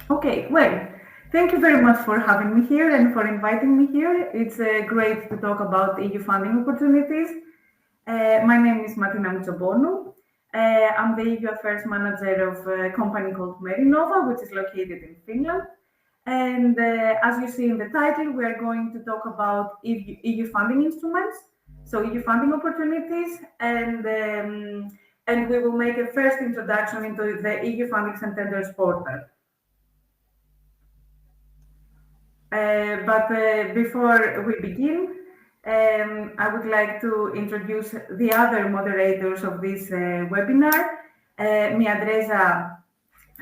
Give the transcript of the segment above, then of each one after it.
Okay, well, thank you very much for having me here and for inviting me here. It's great to talk about EU funding opportunities. My name is Martina Mitsobonou. I'm the EU Affairs Manager of a company called Merinova, which is located in Finland. And as you see in the title, we are going to talk about EU funding instruments, so EU funding opportunities, and we will make a first introduction into the EU funding and tenders portal. But before we begin, I would like to introduce the other moderators of this webinar, Miadreza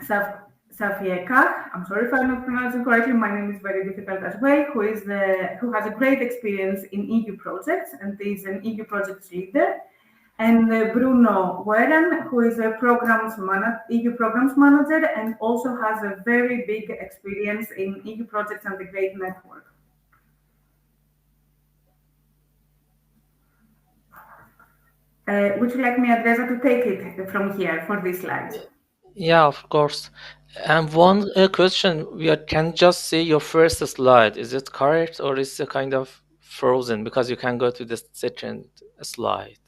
Saf- Safiekah. I'm sorry if I'm not pronouncing correctly. My name is very difficult as well. Who has a great experience in EU projects and is an EU projects leader, and Bruno Gueran, who is a EU programs manager and also has a very big experience in EU projects and the Great Network. Would you like me, Adresa, to take it from here for these slides? Yeah, of course. And one question, we can just see your first slide. Is it correct, or is it kind of frozen because you can go to the second slide?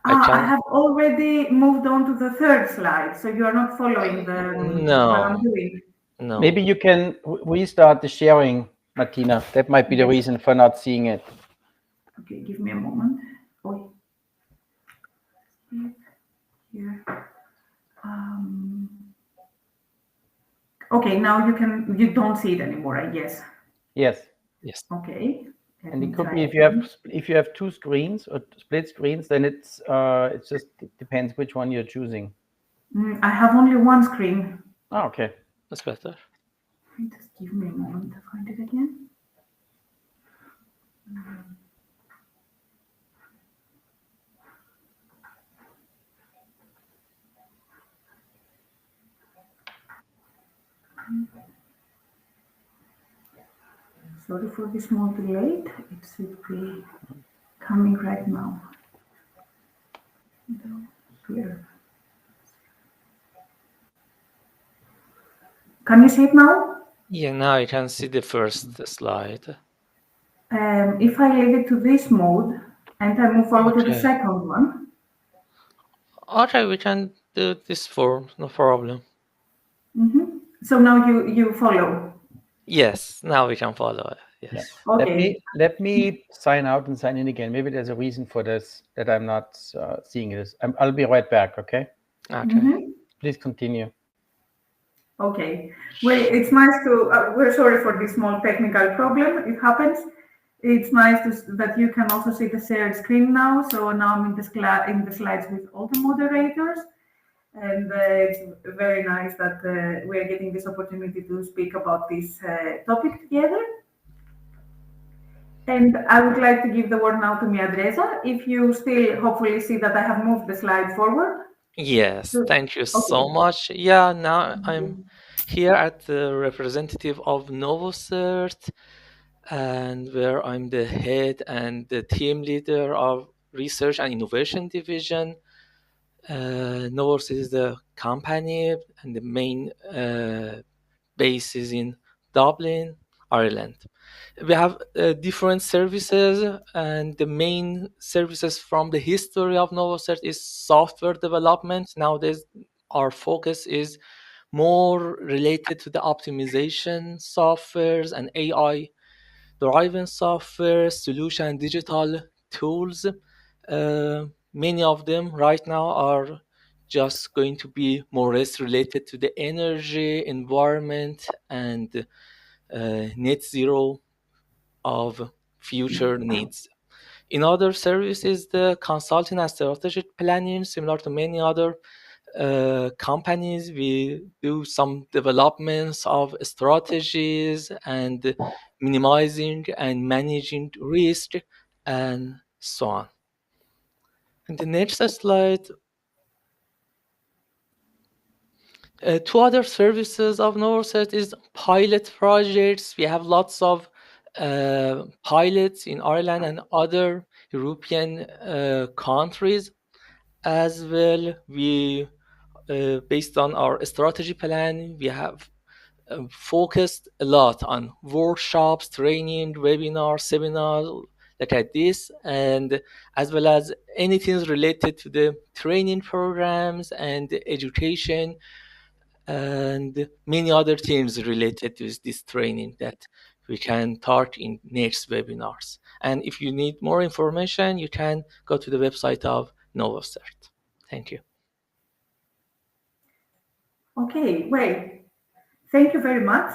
I have already moved on to the third slide, so you are not following what I'm No, doing. no. Maybe you can restart the sharing, Martina. That might be the reason for not seeing it. Okay, give me a moment. Oh, here. Okay, now you don't see it anymore, I guess. Yes. Yes. Okay. And it could be if you have two screens or split screens, then it just depends which one you're choosing. I have only one screen. Oh, okay. That's better. Just give me a moment to find it again. Sorry for this small delay. It should be coming right now. Here. Can you see it now? Yeah, now you can see the first slide. If I leave it to this mode and I move forward to the Okay. second one. Okay, we can do this form, no problem. So now you follow. Yes, now we can follow. Yes. Yeah. Okay. Let me sign out and sign in again. Maybe there's a reason for this that I'm not seeing this. I'll be right back. Okay. Okay. Please continue. Okay. Well, it's nice to. We're sorry for this small technical problem. It happens. It's nice that you can also see the shared screen now. So now I'm in the slides with all the moderators, and it's very nice that we are getting this opportunity to speak about this topic together. And I would like to give the word now to Miadresa. If you still hopefully see that I have moved the slide forward. Yes, thank you so Okay. much. Yeah, now I'm here at the representative of Novocert, and where I'm the head and the team leader of research and innovation division. Novocert is the company, and the main base is in Dublin, Ireland. We have different services, and the main services from the history of Novocert is software development. Nowadays, our focus is more related to the optimization softwares and AI driven software, solution, and digital tools. Many of them right now are just going to be more or less related to the energy, environment, and net zero of future needs. In other services, the consulting and strategic planning, similar to many other companies, we do some developments of strategies and minimizing and managing risk and so on. And the next slide. Two other services of Norset is pilot projects. We have lots of pilots in Ireland and other European countries as well. We based on our strategy plan, we have focused a lot on workshops, training, webinars, seminars like this, and as well as anything related to the training programs and education and many other things related to this training that we can talk in next webinars. And if you need more information, you can go to the website of NovoCert. Thank you. Okay, well, thank you very much.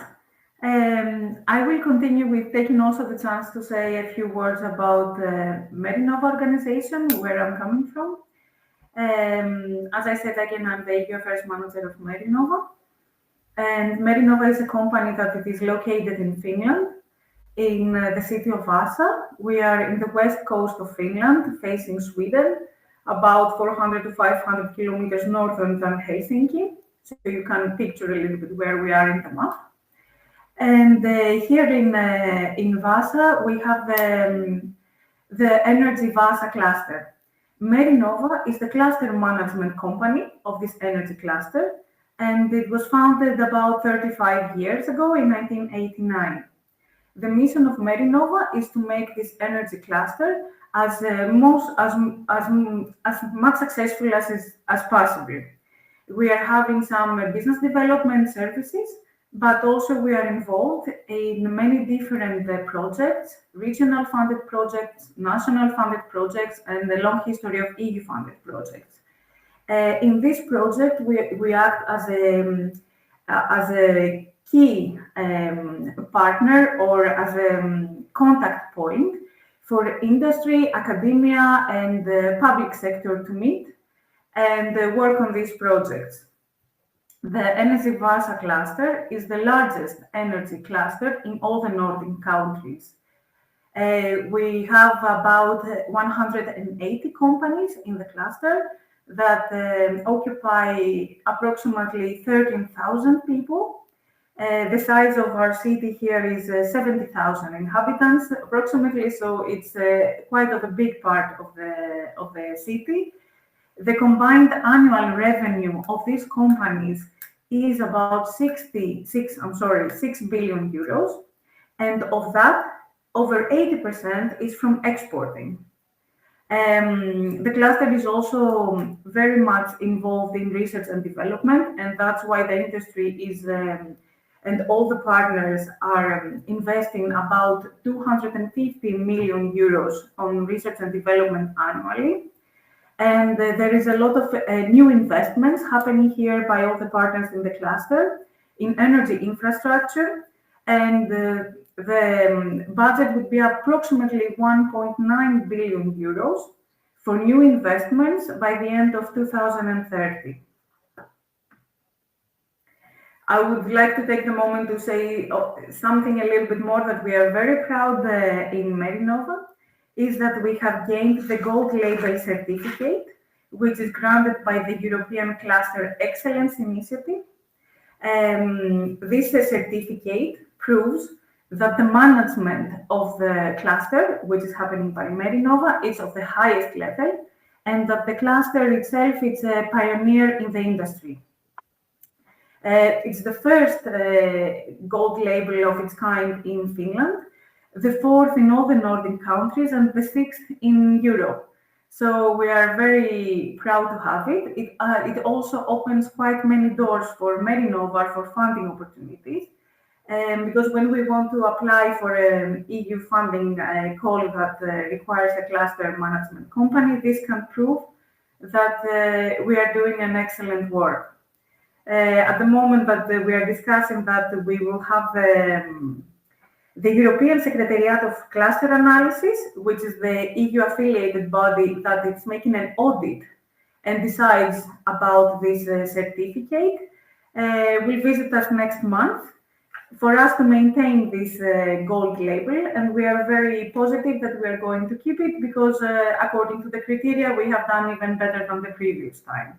I will continue with taking also the chance to say a few words about the Medinova organization, where I'm coming from. As I said again, I'm the EU Affairs Manager of Medinova. And Medinova is a company that it is located in Finland, in the city of Vaasa. We are in the west coast of Finland, facing Sweden, about 400 to 500 kilometers northern than Helsinki. So you can picture a little bit where we are in the map. And here in Vaasa, we have the Energy Vaasa cluster. Medinova is the cluster management company of this energy cluster, and it was founded about 35 years ago in 1989. The mission of Medinova is to make this energy cluster as much successful as possible. We are having some business development services, but also we are involved in many different projects, regional funded projects, national funded projects, and a long history of EU funded projects. In this project, we act as a key partner or as a contact point for industry, academia, and the public sector to meet and work on these projects. The Energy Vaasa cluster is the largest energy cluster in all the Nordic countries. We have about 180 companies in the cluster that occupy approximately 13,000 people. The size of our city here is 70,000 inhabitants approximately, so it's quite of a big part of the city. The combined annual revenue of these companies is about 6 billion euros, and of that, over 80% is from exporting. The cluster is also very much involved in research and development, and that's why the industry is and all the partners are investing about 250 million euros on research and development annually. And there is a lot of new investments happening here by all the partners in the cluster in energy infrastructure, and the budget would be approximately 1.9 billion euros for new investments by the end of 2030. I would like to take the moment to say something a little bit more that we are very proud in Medinova, is that we have gained the Gold Label certificate, which is granted by the European Cluster Excellence Initiative. This certificate proves that the management of the cluster, which is happening by Medinova, is of the highest level, and that the cluster itself is a pioneer in the industry. It's the first gold label of its kind in Finland, the fourth in all the Nordic countries, and the sixth in Europe. So we are very proud to have it. It also opens quite many doors for Medinova for funding opportunities. Because when we want to apply for an EU funding call that requires a cluster management company, this can prove that we are doing an excellent work. At the moment that we are discussing that, we will have the European Secretariat of Cluster Analysis, which is the EU affiliated body that is making an audit and decides about this certificate, will visit us next month for us to maintain this gold label, and we are very positive that we are going to keep it because according to the criteria we have done even better than the previous time.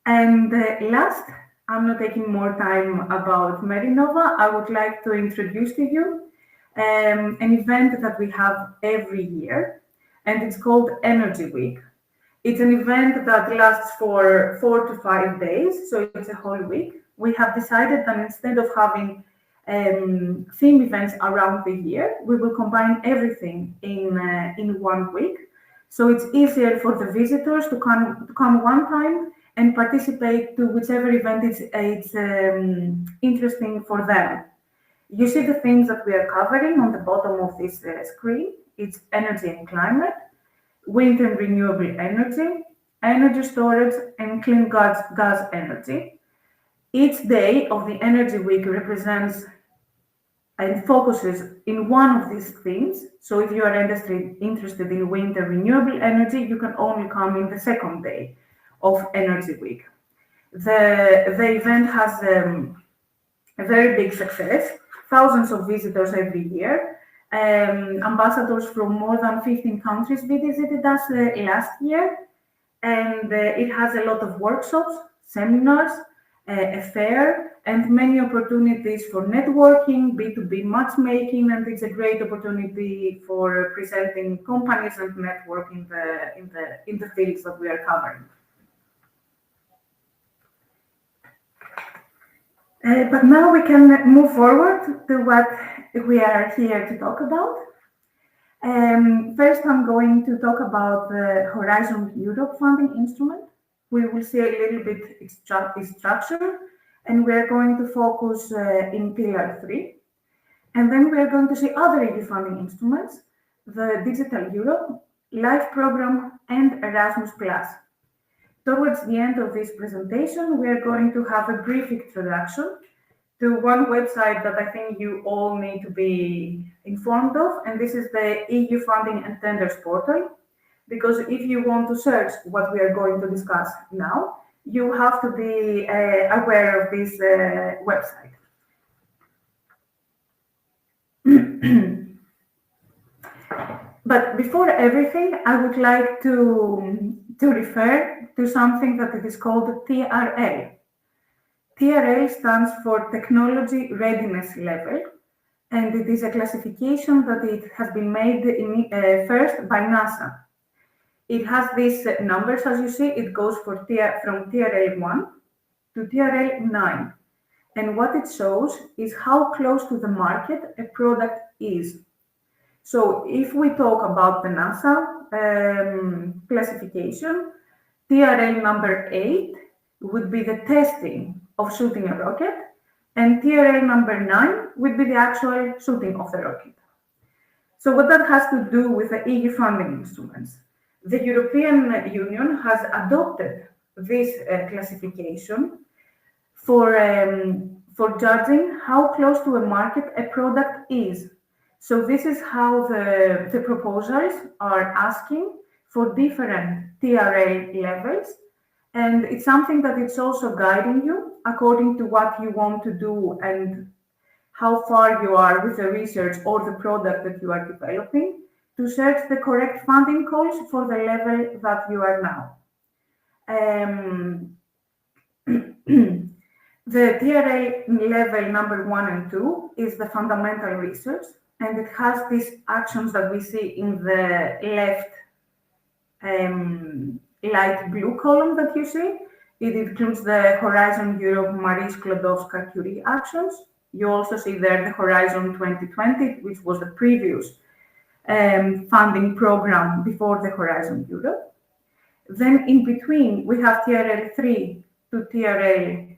And last, I'm not taking more time about Medinova. I would like to introduce to you an event that we have every year, and it's called Energy Week. It's an event that lasts for 4 to 5 days, so it's a whole week. we have decided that instead of having theme events around the year, we will combine everything in 1 week. So it's easier for the visitors to come one time and participate to whichever event it's interesting for them. You see the things that we are covering on the bottom of this screen. It's energy and climate, wind and renewable energy, energy storage, and clean gas energy. Each day of the Energy Week represents and focuses in one of these themes. So if you are interested in wind and renewable energy, you can only come in the second day of Energy Week. The event has a very big success, thousands of visitors every year. Ambassadors from more than 15 countries visited us last year, and it has a lot of workshops, seminars, a fair, and many opportunities for networking, B2B matchmaking, and it's a great opportunity for presenting companies and network in the fields that we are covering. But now we can move forward to what we are here to talk about. First, I'm going to talk about the Horizon Europe funding instrument. We will see a little bit its structure, and we're going to focus in Pillar 3. And then we're going to see other EU funding instruments, the Digital Europe, LIFE program, and Erasmus+. Towards the end of this presentation, we are going to have a brief introduction to one website that I think you all need to be informed of, and this is the EU Funding and Tenders portal. Because if you want to search what we are going to discuss now, you have to be aware of this website. But before everything, I would like to refer to something that it is called TRL. TRL stands for Technology Readiness Level, and it is a classification that it has been made first by NASA. It has these numbers, as you see. It goes from TRL 1 to TRL 9. And what it shows is how close to the market a product is. So if we talk about the NASA classification, TRL number 8 would be the testing of shooting a rocket, and TRL number 9 would be the actual shooting of the rocket. So what that has to do with the EU funding instruments? The European Union has adopted this classification for judging how close to a market a product is. So this is how the proposals are asking for different TRL levels, and it's something that it's also guiding you according to what you want to do and how far you are with the research or the product that you are developing, to search the correct funding calls for the level that you are now. The TRL level number 1 and 2 is the fundamental research, and it has these actions that we see in the left light blue column that you see. It includes the Horizon Europe Marie Sklodowska-Curie actions. You also see there the Horizon 2020, which was the previous funding program before the Horizon Europe. Then in between, we have TRL 3 to TRL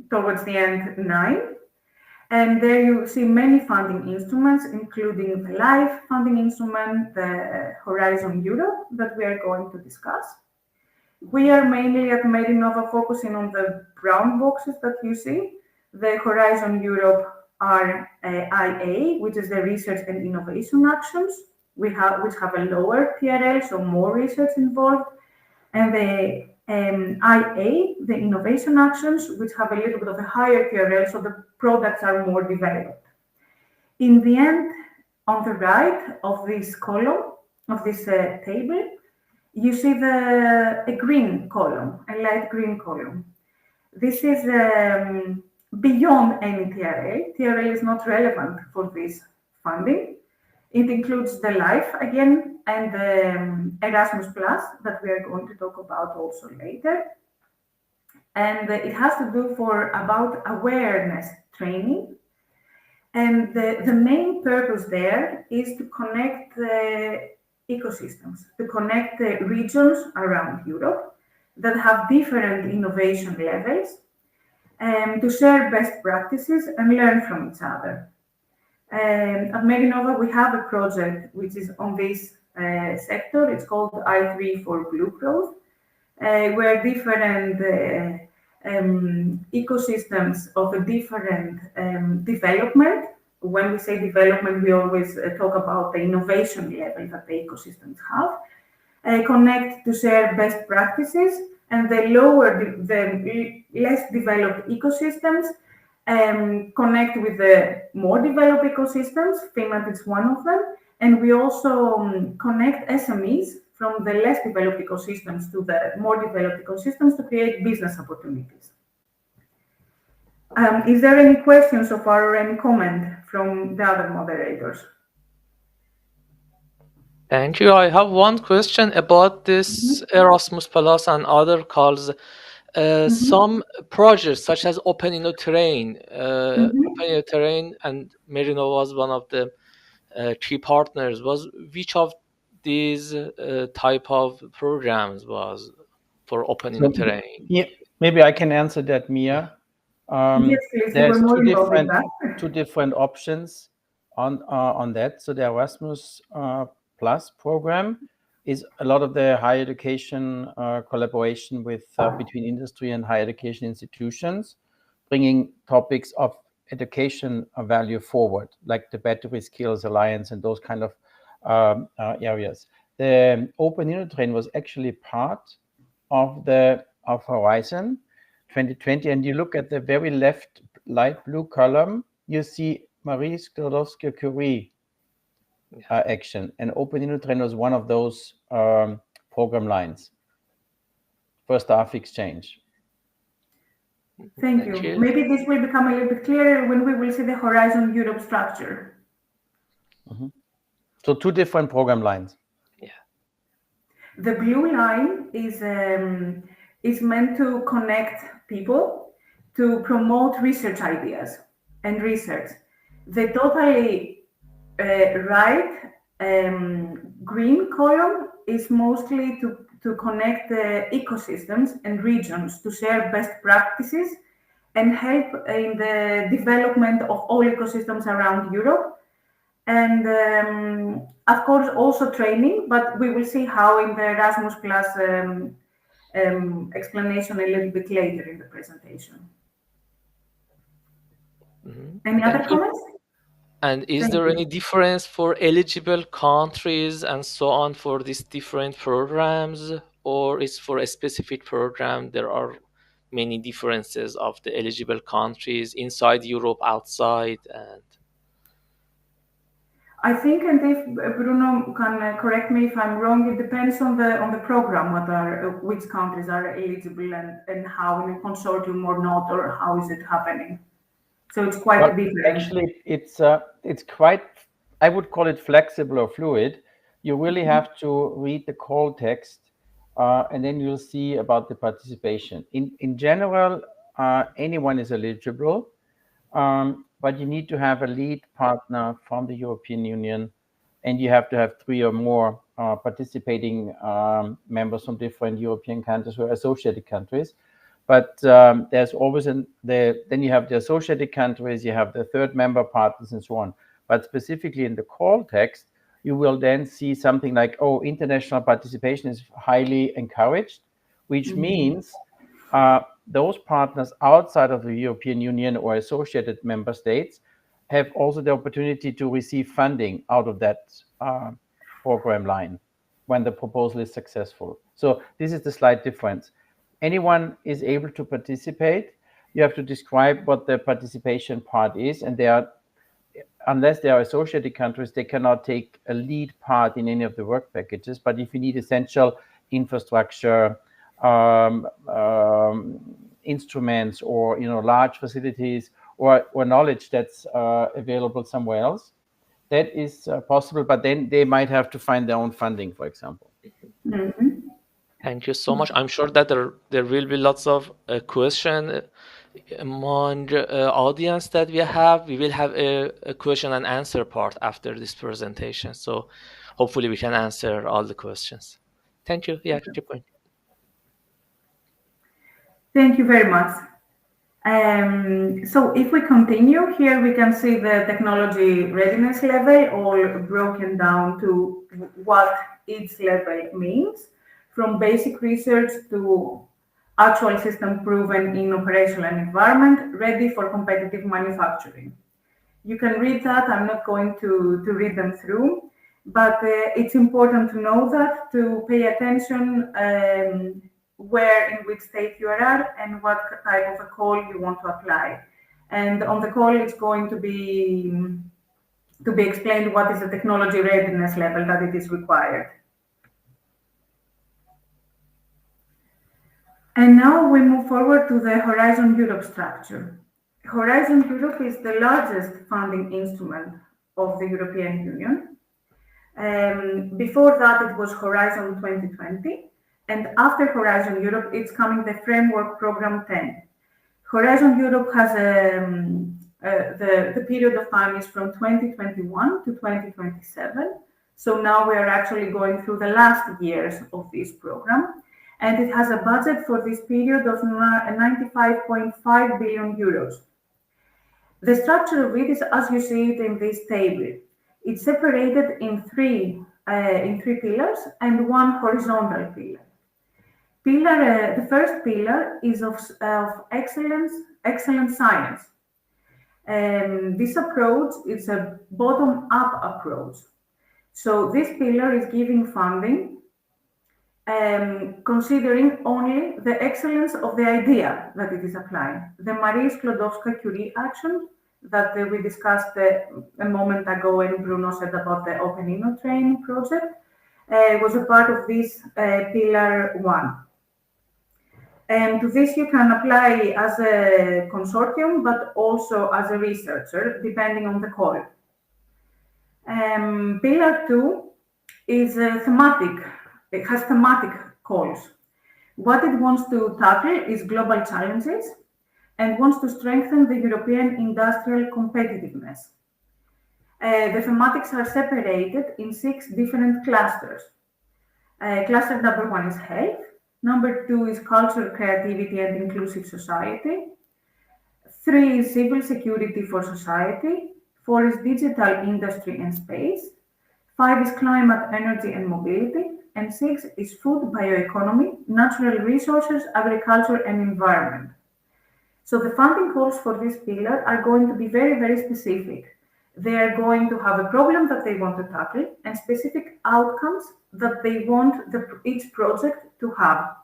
towards the end 9. And there you see many funding instruments, including the LIFE funding instrument, the Horizon Europe that we are going to discuss. We are mainly at Medinova focusing on the brown boxes that you see. The Horizon Europe RIA, which is the research and innovation actions, which have a lower TRL, so more research involved, and the IA, the innovation actions, which have a little bit of a higher TRL, so the products are more developed. In the end, on the right of this column, of this table, you see a green column, a light green column. This is beyond any TRL. TRL is not relevant for this funding. It includes the LIFE again and the Erasmus Plus that we are going to talk about also later. and it has to do for about awareness training. And the main purpose there is to connect the ecosystems, to connect the regions around Europe that have different innovation levels, and to share best practices and learn from each other. At Merinova, we have a project which is on this sector. It's called I3 for Blue Growth, where different ecosystems of a different development. When we say development, we always talk about the innovation level that the ecosystems have, connect to share best practices, and the less developed ecosystems connect with the more developed ecosystems. Finland is one of them. And we also connect SMEs from the less developed ecosystems to the more developed ecosystems to create business opportunities. Is there any questions so far or any comment from the other moderators? Thank you. I have one question about this Erasmus Plus and other calls. Some projects such as Open Terrain, Open Terrain and Merinova was one of the key partners. Which of these type of programs was for Open Terrain? Yeah, maybe I can answer that, Mia. Yes, please. There's two different options on that. So the Erasmus Plus program is a lot of the higher education collaboration with between industry and higher education institutions, bringing topics of education value forward, like the Battery Skills Alliance and those kind of areas. The Open Train was actually part of Horizon 2020, and you look at the very left light blue column, you see Marie Skłodowska-Curie action, and Open Train was one of those program lines for staff exchange. Thank you. Maybe this will become a little bit clearer when we will see the Horizon Europe structure. So two different program lines. Yeah. The blue line is meant to connect people, to promote research ideas and research. The totally right green column is mostly to connect the ecosystems and regions to share best practices and help in the development of all ecosystems around Europe. And of course, also training, but we will see how in the Erasmus Plus explanation a little bit later in the presentation. Any other comments? And is there any difference for eligible countries and so on for these different programs, or is for a specific program there are many differences of the eligible countries inside Europe, outside? And I think, and if Bruno can correct me if I'm wrong, it depends on the program which countries are eligible and how in a consortium or not, or how is it happening. So it's quite different. Actually, it's quite, I would call it flexible or fluid. You really have to read the call text, and then you'll see about the participation. In general, anyone is eligible. But you need to have a lead partner from the European Union, and you have to have 3 or more participating members from different European countries or associated countries. But there's always then you have the associated countries, you have the third member partners, and so on. But specifically in the call text, you will then see something like, international participation is highly encouraged, which means those partners outside of the European Union or associated member states have also the opportunity to receive funding out of that program line when the proposal is successful. So this is the slight difference. Anyone is able to participate. You have to describe what the participation part is, and unless they are associated countries, they cannot take a lead part in any of the work packages. But if you need essential infrastructure, instruments, or large facilities, or knowledge that's available somewhere else, that is possible. But then they might have to find their own funding, for example. Thank you so much. I'm sure that there will be lots of question among audience that we have. We will have a question and answer part after this presentation. So hopefully we can answer all the questions. Thank you. Yeah, keep going. Thank you very much. So if we continue here, we can see the technology readiness level all broken down to what each level means, from basic research to actual system proven in operational environment, ready for competitive manufacturing. You can read that. I'm not going to read them through, but it's important to know that, to pay attention where, in which state you are at, and what type of a call you want to apply. And on the call, it's going to be explained what is the technology readiness level that it is required. And now we move forward to the Horizon Europe structure. Horizon Europe is the largest funding instrument of the European Union. Before that, it was Horizon 2020. And after Horizon Europe, it's coming the Framework Program 10. Horizon Europe has the period of time is from 2021 to 2027. So now we are actually going through the last years of this program. And it has a budget for this period of 95.5 billion euros. The structure of it is as you see it in this table. It's separated in three pillars and one horizontal pillar. The first pillar is of excellent science. This approach is a bottom-up approach. So this pillar is giving funding considering only the excellence of the idea that it is applying. The Marie Sklodowska-Curie action that we discussed a moment ago, and Bruno said about the Open InnoTrain project, was a part of this pillar one. And to this you can apply as a consortium, but also as a researcher, depending on the call. Pillar two is thematic. It has thematic calls. What it wants to tackle is global challenges and wants to strengthen the European industrial competitiveness. The thematics are separated in 6 different clusters. Cluster number 1 is health. Number 2 is culture, creativity, and inclusive society. 3 is civil security for society. 4 is digital industry and space. 5 is climate, energy, and mobility. And 6 is food, bioeconomy, natural resources, agriculture, and environment. So the funding calls for this pillar are going to be very, very specific. They are going to have a problem that they want to tackle and specific outcomes that they want each project to have.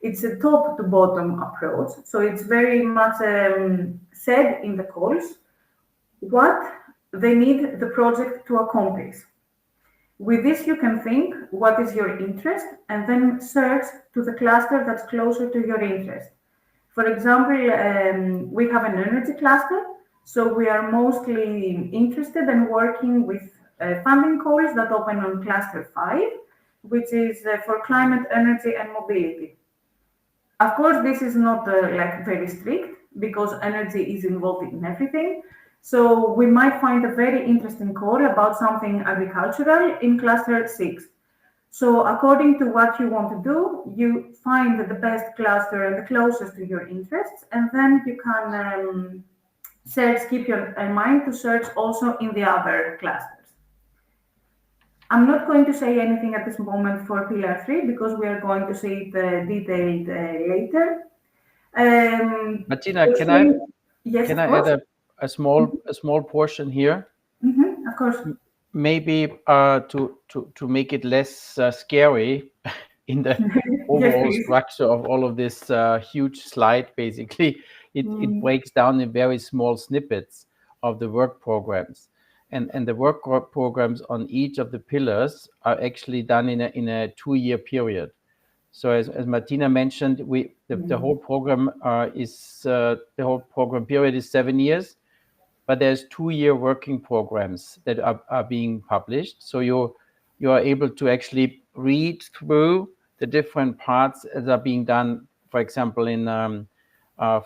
It's a top to bottom approach. So it's very much said in the calls what they need the project to accomplish. With this, you can think what is your interest and then search to the cluster that's closer to your interest. For example, we have an energy cluster, so we are mostly interested in working with funding calls that open on cluster 5, which is for climate, energy, and mobility. Of course, this is not like very strict because energy is involved in everything. So we might find a very interesting call about something agricultural in cluster 6. So according to what you want to do, you find the best cluster and the closest to your interests, and then you can keep your mind to search also in the other clusters. I'm not going to say anything at this moment for pillar 3 because we are going to see it detailed later. Martina, Yes, can I add a small portion here? Mm-hmm, of course. Maybe to make it less scary in the overall structure of all of this huge slide, basically, it breaks down in very small snippets of the work programs. And the work programs on each of the pillars are actually done in a 2-year period. So as Martina mentioned, the whole program the whole program period is 7 years. But there's 2-year working programs that are being published. So you are able to actually read through the different parts that are being done, for example, in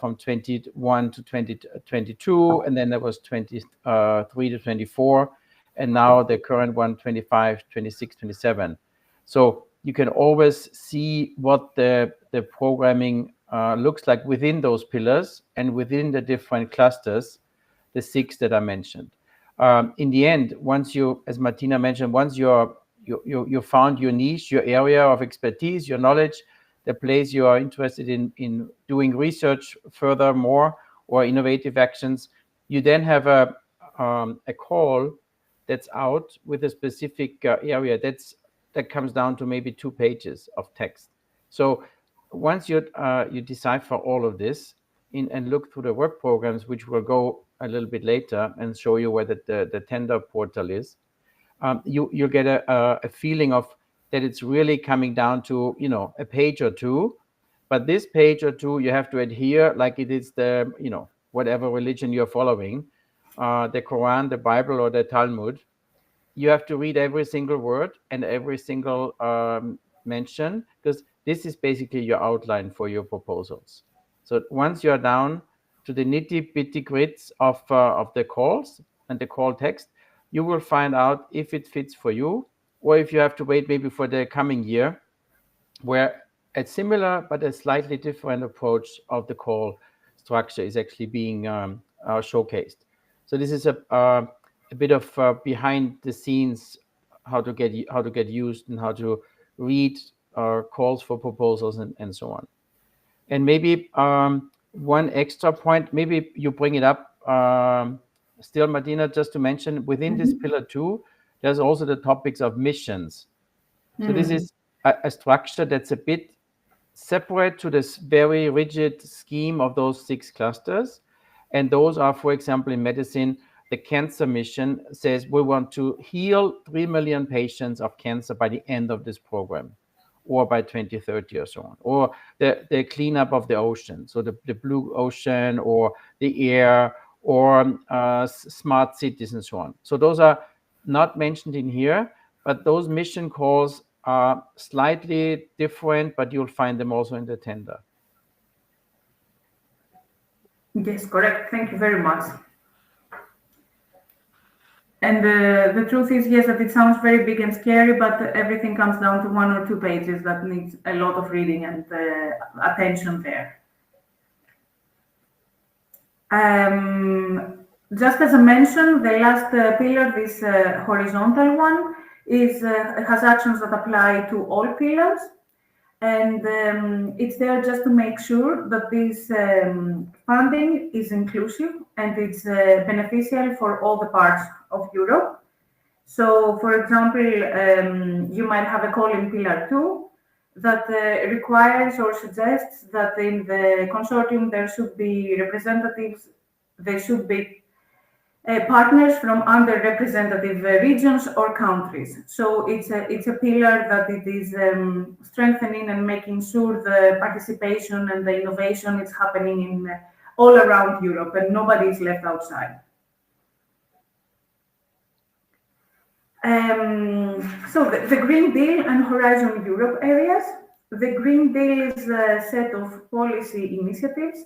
from 21 to 2022, and then there was 23 to 24, and now the current one, 25, 26, 27. So you can always see what the programming looks like within those pillars and within the different clusters, the 6 that I mentioned. In the end, once you, as Martina mentioned, once you found your niche, your area of expertise, your knowledge, the place you are interested in doing research furthermore or innovative actions, you then have a call that's out with a specific area that comes down to maybe 2 pages of text. So once you decipher all of this and look through the work programs, which will go a little bit later and show you where the tender portal is, you get a feeling of that it's really coming down to, you know, a page or 2, but this page or 2 you have to adhere like it is the, you know, whatever religion you're following, the Quran, the Bible, or the Talmud. You have to read every single word and every single mention, because this is basically your outline for your proposals. So once you're down to the nitty-bitty grits of the calls and the call text, you will find out if it fits for you, or if you have to wait maybe for the coming year, where a similar but a slightly different approach of the call structure is actually being showcased. So this is a bit of behind the scenes, how to get used and how to read calls for proposals and so on. And maybe one extra point, maybe you bring it up still, Martina, just to mention, within this pillar 2, there's also the topics of missions. So this is a structure that's a bit separate to this very rigid scheme of those 6 clusters. And those are, for example, in medicine, the cancer mission says we want to heal 3 million patients of cancer by the end of this program, or by 2030 or so on, or the cleanup of the ocean, so the blue ocean, or the air, or smart cities and so on. So those are not mentioned in here, but those mission calls are slightly different, but you'll find them also in the tender. Yes, correct. Thank you very much. And the truth is, yes, that it sounds very big and scary, but everything comes down to 1 or 2 pages that needs a lot of reading and attention there. Just as I mentioned, the last pillar, this horizontal one, has actions that apply to all pillars. And it's there just to make sure that this funding is inclusive and it's beneficial for all the parts of Europe. So, for example, you might have a call in Pillar 2 that requires or suggests that in the consortium there should be representatives, there should be partners from underrepresented regions or countries. So it's a pillar that it is strengthening and making sure the participation and the innovation is happening in all around Europe and nobody is left outside. So the Green Deal and Horizon Europe areas. The Green Deal is a set of policy initiatives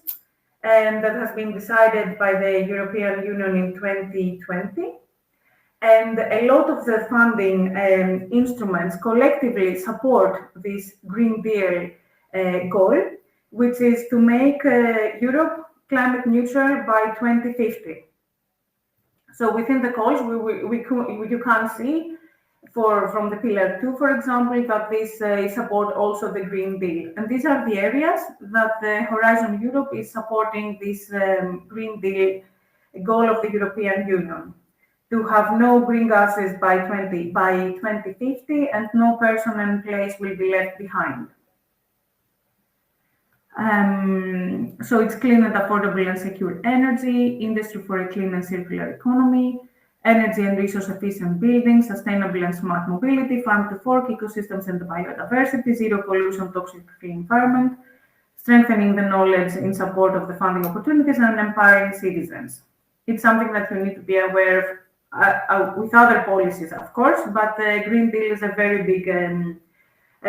and that has been decided by the European Union in 2020. And a lot of the funding instruments collectively support this Green Deal goal, which is to make Europe climate neutral by 2050. So within the calls, you can see from the Pillar 2, for example, that this support also the Green Deal. And these are the areas that the Horizon Europe is supporting this Green Deal goal of the European Union, to have no green gases by 2050 and no person and place will be left behind. So it's clean and affordable and secure energy, industry for a clean and circular economy, energy and resource efficient buildings, sustainable and smart mobility, farm to fork, ecosystems and biodiversity, zero pollution, toxic-free environment, strengthening the knowledge in support of the funding opportunities and empowering citizens. It's something that you need to be aware of with other policies, of course, but the Green Deal is a very big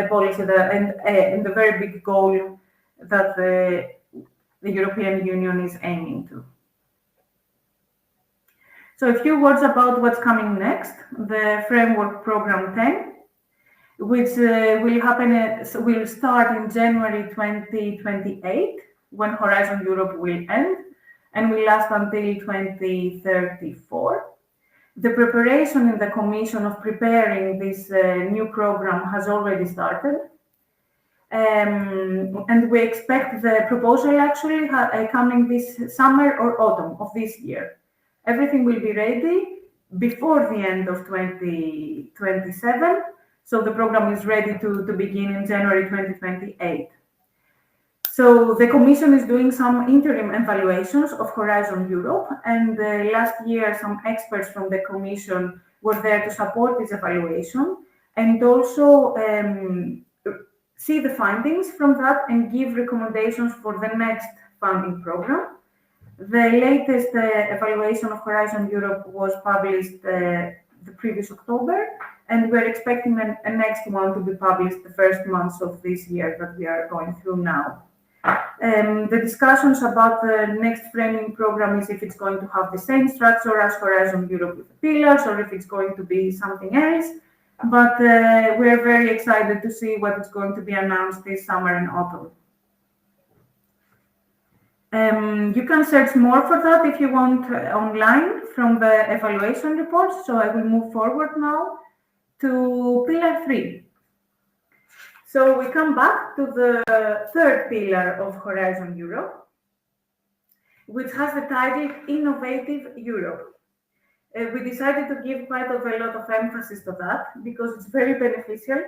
policy and the very big goal that the European Union is aiming to. So a few words about what's coming next. The Framework Program 10, which will start in January 2028, when Horizon Europe will end, and will last until 2034. The preparation in the Commission of preparing this new program has already started. And we expect the proposal actually coming this summer or autumn of this year. Everything will be ready before the end of 2027. So the program is ready to begin in January 2028. So the Commission is doing some interim evaluations of Horizon Europe, and last year some experts from the Commission were there to support this evaluation and also see the findings from that and give recommendations for the next funding program. The latest evaluation of Horizon Europe was published the previous October, and we're expecting a next one to be published the first months of this year that we are going through now. The discussions about the next framing program is if it's going to have the same structure as Horizon Europe with the pillars, or if it's going to be something else. But we're very excited to see what is going to be announced this summer and autumn. You can search more for that if you want online from the evaluation reports. So I will move forward now to Pillar 3. So we come back to the third pillar of Horizon Europe, which has the title Innovative Europe. We decided to give quite a lot of emphasis to that because it's very beneficial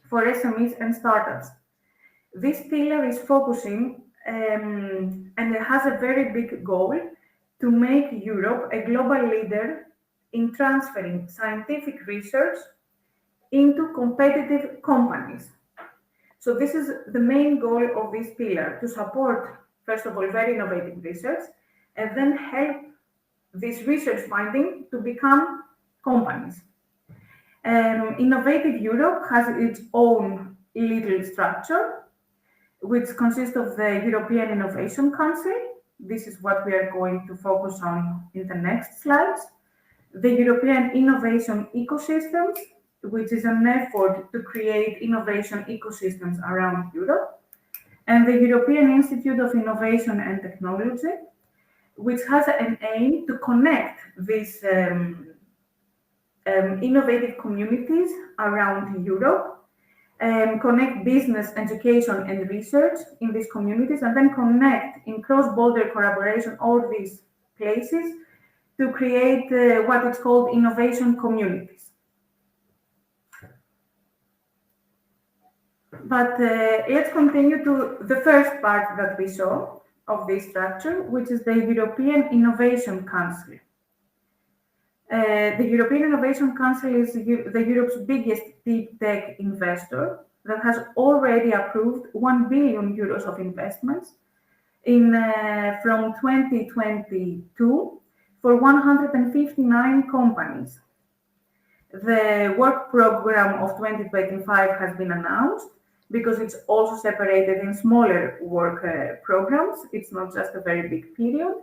for SMEs and startups. This pillar is focusing and it has a very big goal to make Europe a global leader in transferring scientific research into competitive companies. So this is the main goal of this pillar, to support, first of all, very innovative research, and then help this research finding to become companies. Innovative Europe has its own little structure, which consists of the European Innovation Council. This is what we are going to focus on in the next slides. The European Innovation Ecosystems, which is an effort to create innovation ecosystems around Europe, and the European Institute of Innovation and Technology, which has an aim to connect these innovative communities around Europe, connect business, education, and research in these communities, and then connect in cross-border collaboration all these places to create what is called innovation communities. But let's continue to the first part that we saw of this structure, which is the European Innovation Council. The European Innovation Council is the Europe's biggest deep tech investor that has already approved 1 billion euros of investments from 2022 for 159 companies. The work program of 2025 has been announced because it's also separated in smaller work programs. It's not just a very big period.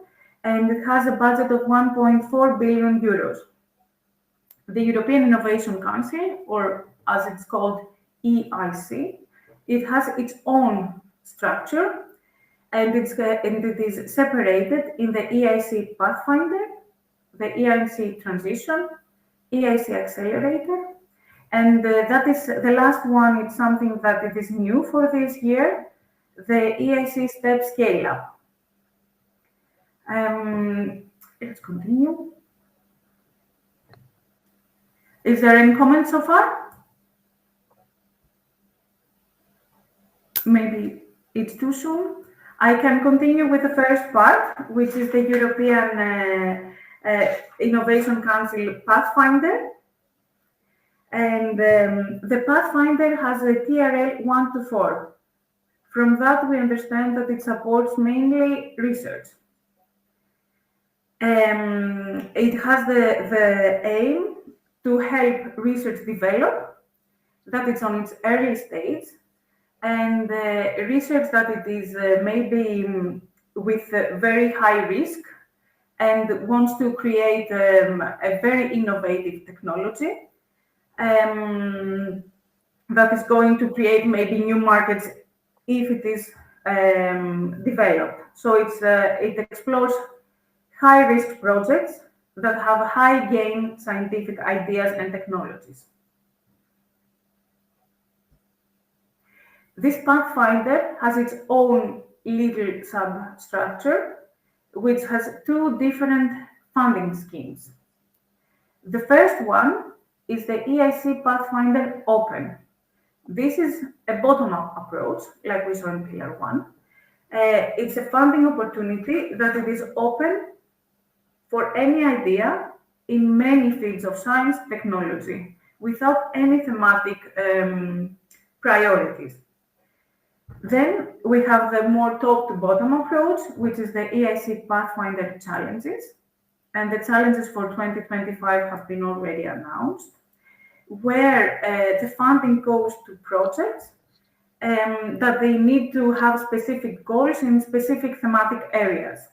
And it has a budget of 1.4 billion euros. The European Innovation Council, or as it's called, EIC, it has its own structure, and it is separated in the EIC Pathfinder, the EIC Transition, EIC Accelerator, and that is the last one. It's something that it is new for this year, the EIC Step Scale Up. Let's continue. Is there any comments so far? Maybe it's too soon. I can continue with the first part, which is the European Innovation Council Pathfinder. And the Pathfinder has a TRL 1 to 4. From that, we understand that it supports mainly research. It has the aim to help research develop that it's on its early stage, and research that it is maybe with very high risk and wants to create a very innovative technology that is going to create maybe new markets if it is developed. So it explores high risk projects that have high gain scientific ideas and technologies. This Pathfinder has its own legal substructure, which has two different funding schemes. The first one is the EIC Pathfinder Open. This is a bottom-up approach, like we saw in Pillar 1. It's a funding opportunity that it is open for any idea in many fields of science technology without any thematic priorities. Then we have the more top-to-bottom approach, which is the EIC Pathfinder Challenges. And the challenges for 2025 have been already announced, where the funding goes to projects that they need to have specific goals in specific thematic areas.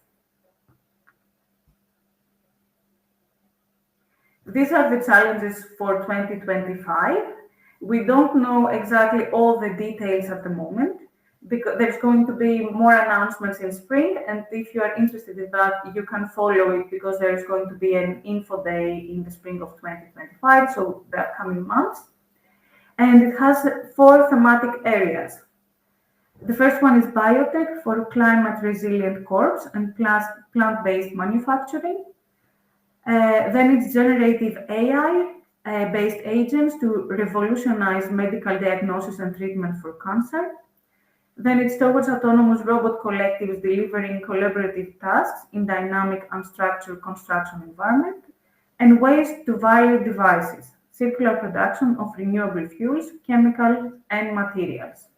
These are the challenges for 2025. We don't know exactly all the details at the moment, because there's going to be more announcements in spring, and if you are interested in that, you can follow it, because there is going to be an info day in the spring of 2025, so the upcoming months. And it has 4 thematic areas. The first one is biotech for climate resilient crops and plant-based manufacturing. Then it's generative AI based agents to revolutionize medical diagnosis and treatment for cancer. Then it's towards autonomous robot collectives delivering collaborative tasks in dynamic unstructured construction environment, and waste to value devices, circular production of renewable fuels, chemicals, and materials.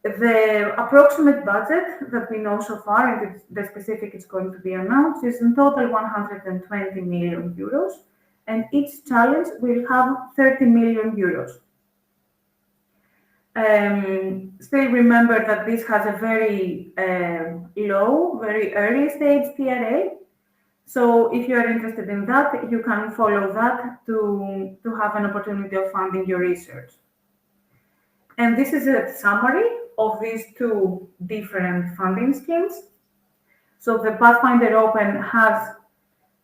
The approximate budget that we know so far, and the specific is going to be announced, is in total 120 million euros, and each challenge will have 30 million euros. Still remember that this has a very low, very early stage TRA. So if you are interested in that, you can follow that to have an opportunity of funding your research. And this is a summary of these 2 different funding schemes. So the Pathfinder Open has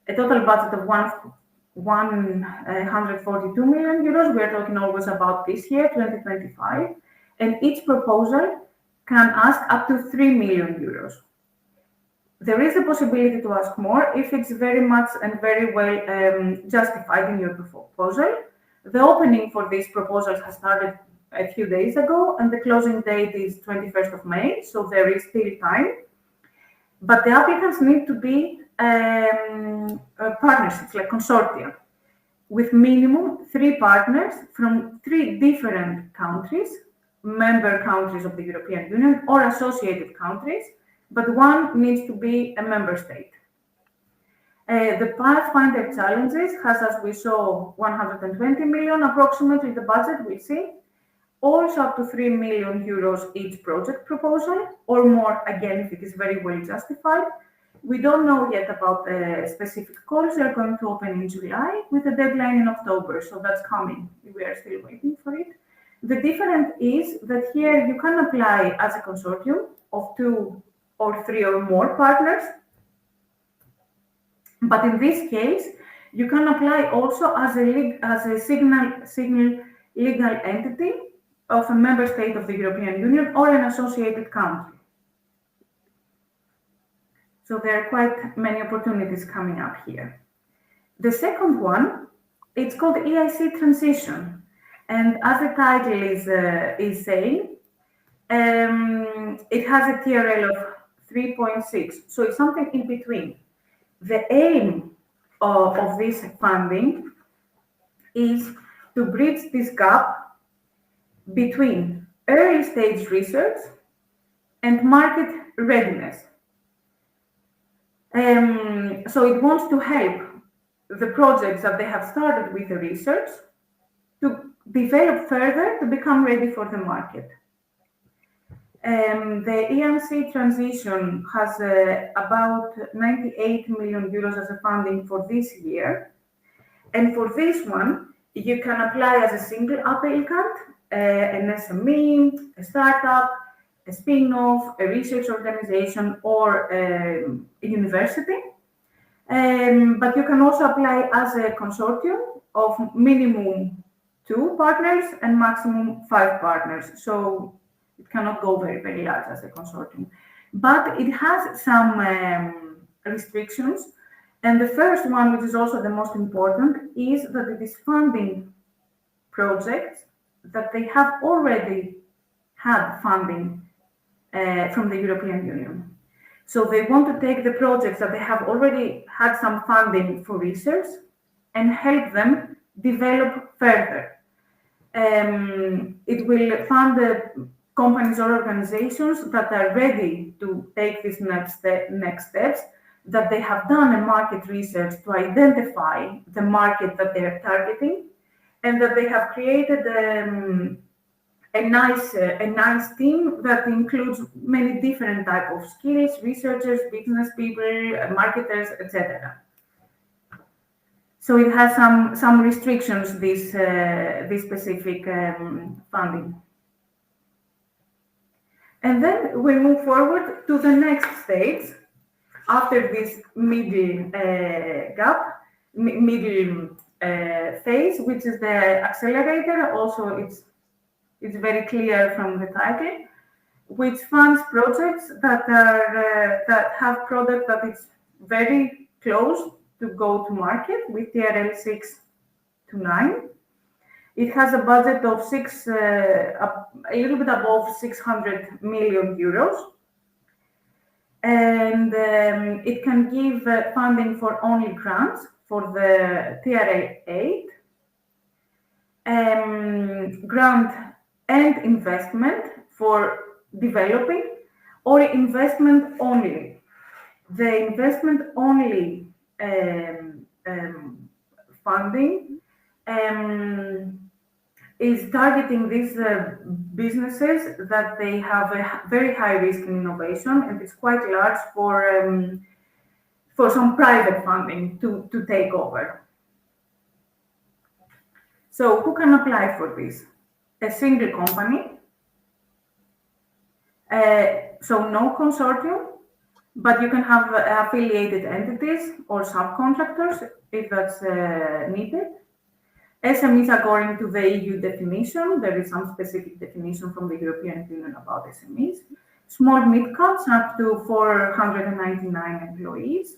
a total budget of 142 million euros. We are talking always about this year, 2025. And each proposal can ask up to 3 million euros. There is a possibility to ask more if it's very much and very well justified in your proposal. The opening for these proposals has started a few days ago, and the closing date is 21st of May, so there is still time. But the applicants need to be partnerships, like consortia, with minimum 3 partners from 3 different countries, member countries of the European Union or associated countries, but one needs to be a member state. The Pathfinder Challenges has, as we saw, 120 million approximately the budget, we'll see. Also up to 3 million euros each project proposal, or more again if it is very well justified. We don't know yet about the specific calls. They're going to open in July with a deadline in October, so that's coming. We are still waiting for it. The difference is that here you can apply as a consortium of 2 or 3 or more partners. But in this case, you can apply also as a single legal entity of a member state of the European Union or an associated country. So there are quite many opportunities coming up here. The second one, it's called EIC Transition. And as the title is saying, it has a TRL of 3.6. So it's something in between. The aim of this funding is to bridge this gap between early stage research and market readiness. So it wants to help the projects that they have started with the research to develop further to become ready for the market. The ENC transition has about 98 million euros as a funding for this year. And for this one, you can apply as a single applicant, an SME, a startup, a spin-off, a research organization, or a university. But you can also apply as a consortium of minimum 2 partners and maximum 5 partners. So it cannot go very, very large as a consortium. But it has some restrictions. And the first one, which is also the most important, is that it is funding projects that they have already had funding from the European Union. So they want to take the projects that they have already had some funding for research and help them develop further. It will fund the companies or organizations that are ready to take these next steps, that they have done a market research to identify the market that they're targeting, and that they have created a nice team that includes many different types of skills, researchers, business people, marketers, etc. So it has some restrictions, this specific funding. And then we move forward to the next stage after this middle phase, which is the accelerator. Also, it's very clear from the title, which funds projects that have product that is very close to go to market with TRL 6 to 9. It has a budget of a little bit above 600 million euros. And it can give funding for only grants for the TRL 8, grant and investment for developing, or investment only. The investment only funding is targeting these businesses that they have a very high risk in innovation, and it's quite large for some private funding to take over. So who can apply for this? A single company, so no consortium, but you can have affiliated entities or subcontractors if that's needed. SMEs according to the EU definition. There is some specific definition from the European Union about SMEs. Small mid-caps up to 499 employees.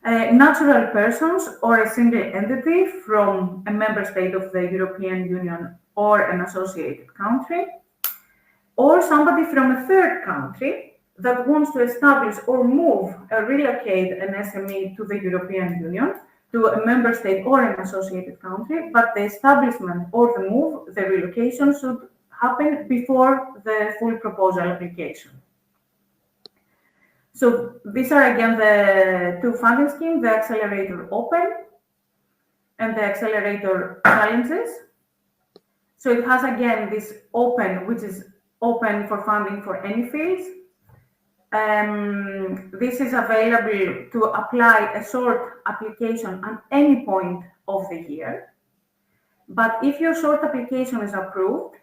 Natural persons or a single entity from a member state of the European Union or an associated country, or somebody from a third country that wants to establish or move or relocate an SME to the European Union, to a member state or an associated country, but the establishment or the move, the relocation should happen before the full proposal application. So these are again the two funding schemes, the Accelerator Open and the Accelerator Challenges. So it has again this Open, which is open for funding for any fields. This is available to apply a short application at any point of the year. But if your short application is approved,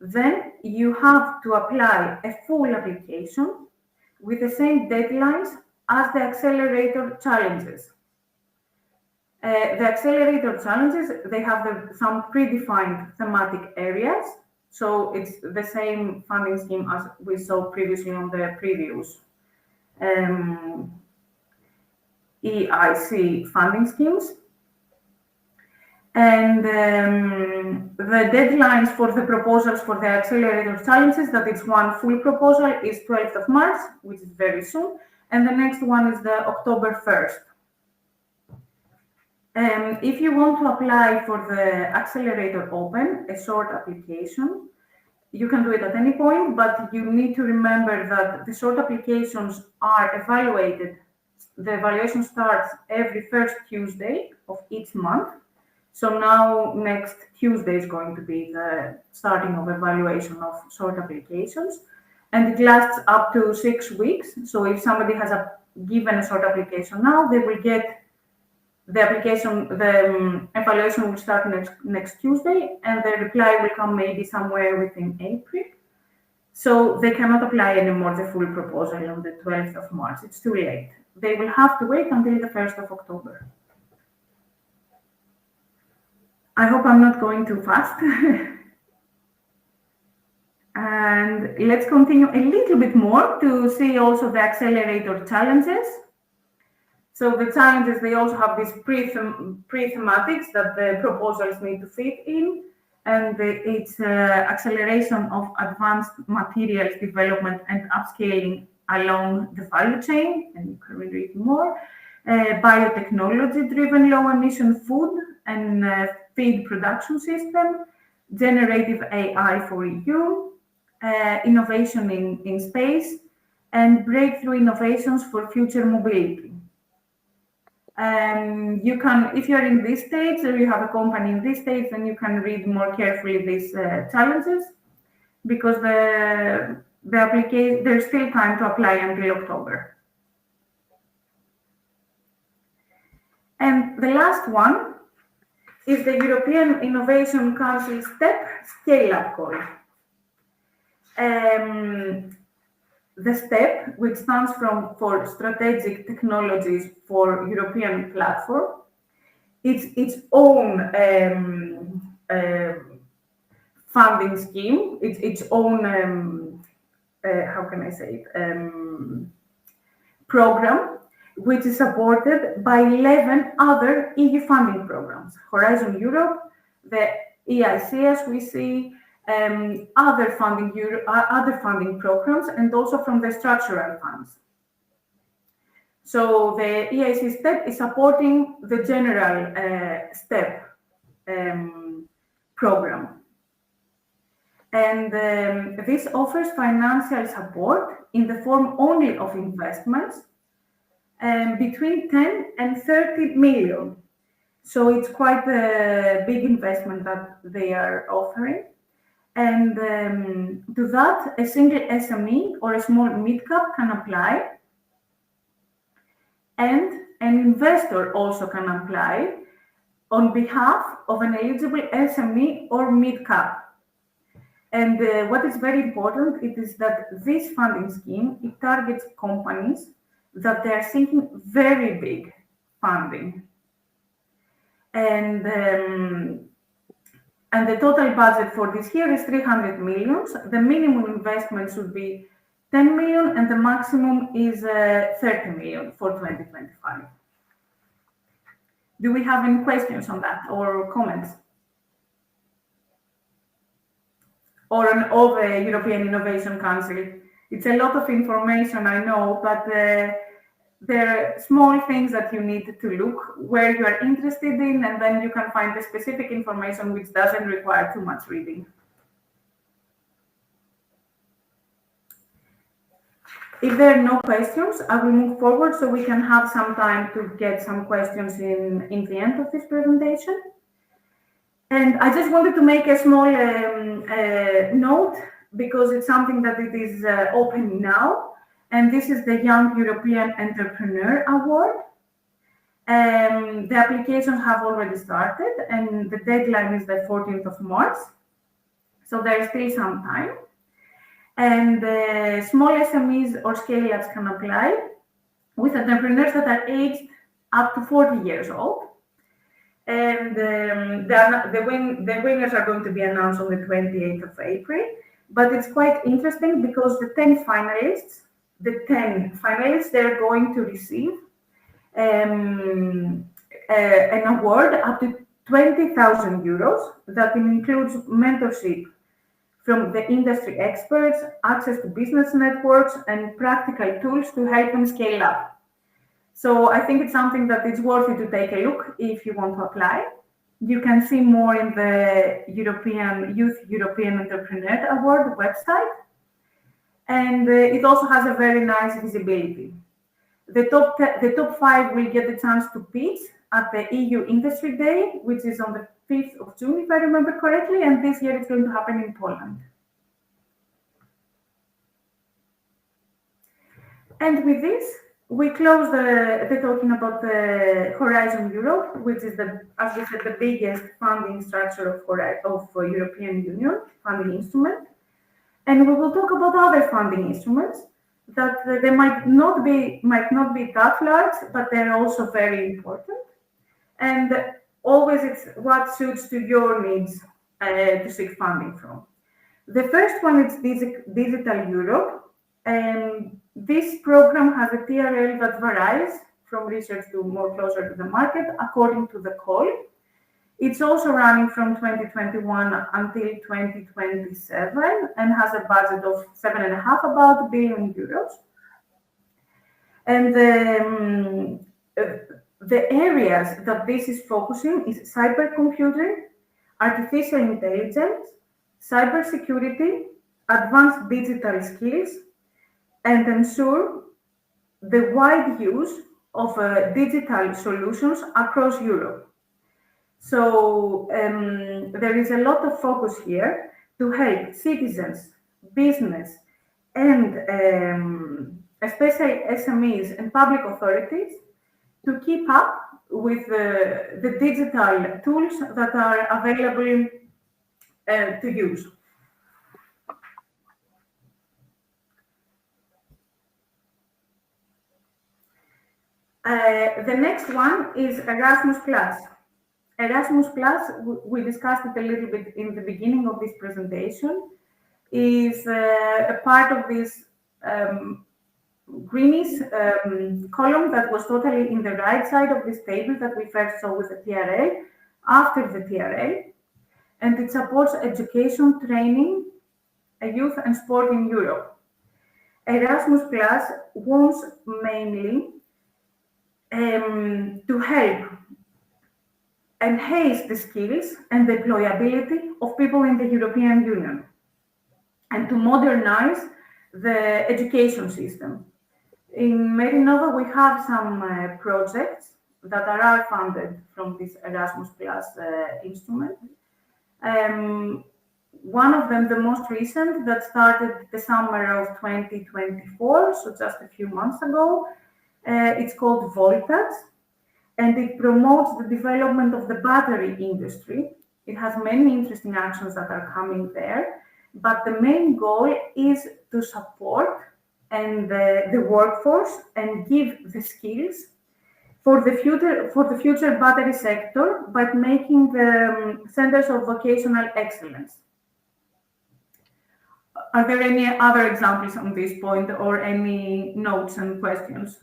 then you have to apply a full application with the same deadlines as the Accelerator Challenges. The Accelerator Challenges, they have some predefined thematic areas. So it's the same funding scheme as we saw previously on the previous EIC funding schemes. And the deadlines for the proposals for the Accelerator Challenges, that it's one full proposal, is 12th of March, which is very soon. And the next one is the October 1st. If you want to apply for the Accelerator Open, a short application, you can do it at any point, but you need to remember that the short applications are evaluated. The evaluation starts every first Tuesday of each month. So now next Tuesday is going to be the starting of evaluation of short applications, and it lasts up to 6 weeks. So if somebody has given a short application now, they will get the application, the evaluation will start next Tuesday, and the reply will come maybe somewhere within April. So they cannot apply anymore the full proposal on the 12th of March. It's too late. They will have to wait until the 1st of October. I hope I'm not going too fast. And let's continue a little bit more to see also the accelerator challenges. So the challenges, they also have these pre-thematics that the proposals need to fit in, and it's acceleration of advanced materials development and upscaling along the value chain, and you can read more, biotechnology-driven low-emission food and feed production system, generative AI for EU, innovation in space, and breakthrough innovations for future mobility. You can, if you're in this stage or you have a company in this stage, then you can read more carefully these challenges, because the application, there's still time to apply until October. And the last one is the European Innovation Council STEP Scale-Up Call. The STEP, which stands for Strategic Technologies for European Platform, it's its own funding scheme, its own, how can I say it, program, which is supported by 11 other EU funding programs: Horizon Europe, the EIC, as we see, other funding programs, and also from the structural funds. So the EIC STEP is supporting the general STEP program. And this offers financial support in the form only of investments between 10 and 30 million. So it's quite a big investment that they are offering. And to that, a single SME or a small mid-cap can apply. And an investor also can apply on behalf of an eligible SME or mid-cap. And what is very important, it is that this funding scheme, it targets companies that they are seeking very big funding. And the total budget for this year is 300 million. The minimum investment should be 10 million, and the maximum is 30 million for 2025. Do we have any questions on that or comments? Or on all the European Innovation Council? It's a lot of information, I know, but there are small things that you need to look where you are interested in, and then you can find the specific information which doesn't require too much reading. If there are no questions, I will move forward so we can have some time to get some questions in the end of this presentation. And I just wanted to make a small note, because it's something that it is open now. And this is the Young European Entrepreneur Award. The applications have already started, and the deadline is the 14th of March. So there is still some time. And small SMEs or scale-ups can apply with entrepreneurs that are aged up to 40 years old. And the winners are going to be announced on the 28th of April. But it's quite interesting because the 10 finalists, they're going to receive an award up to 20,000 euros that includes mentorship from the industry experts, access to business networks, and practical tools to help them scale up. So I think it's something that it's worth it to take a look if you want to apply. You can see more in the Youth European Entrepreneur Award website. And it also has a very nice visibility. The top 5 will get the chance to pitch at the EU Industry Day, which is on the 5th of June, if I remember correctly, and this year it's going to happen in Poland. And with this, we close the talking about the Horizon Europe, which is as we said, the biggest funding structure of European Union funding instrument. And we will talk about other funding instruments that they might not be that large, but they're also very important. And always it's what suits to your needs to seek funding from. The first one is Digital Europe. And this program has a TRL that varies from research to more closer to the market according to the call. It's also running from 2021 until 2027 and has a budget of 7.5 billion euros. And the areas that this is focusing is cybercomputing, artificial intelligence, cybersecurity, advanced digital skills, and ensure the wide use of digital solutions across Europe. So there is a lot of focus here to help citizens, business, and especially SMEs and public authorities to keep up with the digital tools that are available to use. The next one is Erasmus+. Erasmus+, we discussed it a little bit in the beginning of this presentation, is a part of this greenish column that was totally in the right side of this table that we first saw with the TRL, after the TRL, and it supports education, training, youth and sport in Europe. Erasmus+ wants mainly to help enhance the skills and the employability of people in the European Union and to modernize the education system. In Merinova, we have some projects that are funded from this Erasmus+ instrument. One of them, the most recent, that started the summer of 2024, so just a few months ago, it's called Voltage, and it promotes the development of the battery industry. It has many interesting actions that are coming there, but the main goal is to support and the workforce and give the skills for the future battery sector by making the centers of vocational excellence. Are there any other examples on this point or any notes and questions?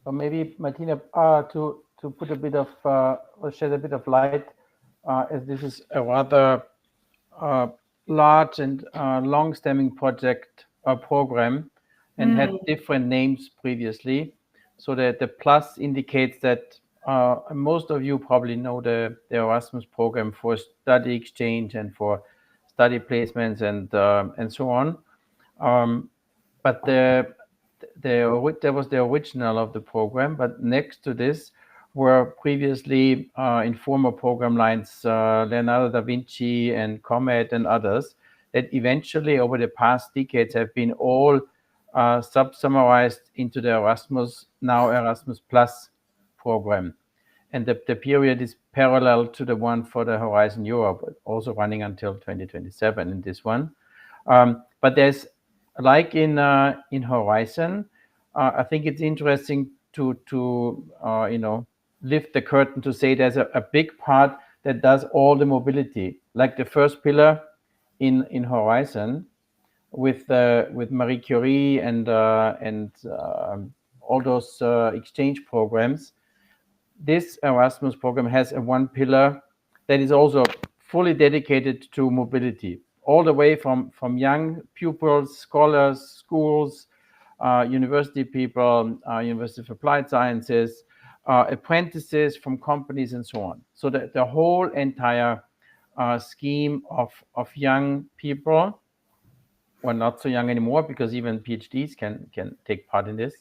Or maybe Martina, to put a bit of or shed a bit of light, as this is a rather large and long-stemming project or program, and had different names previously. So that the plus indicates that most of you probably know the Erasmus program for study exchange and for study placements and so on. But there was the original of the program, but next to this were previously in former program lines Leonardo da Vinci and Comet and others that eventually over the past decades have been all summarized into the Erasmus Plus program. And the period is parallel to the one for the Horizon Europe, also running until 2027 in this one. But there's, like in Horizon, I think it's interesting to lift the curtain to say there's a big part that does all the mobility, like the first pillar in Horizon with Marie Curie and all those exchange programs. This Erasmus program has a one pillar that is also fully dedicated to mobility, all the way from young pupils, scholars, schools, university people, University of Applied Sciences, apprentices from companies and so on. So the whole entire scheme of young people, well, not so young anymore because even PhDs can take part in this,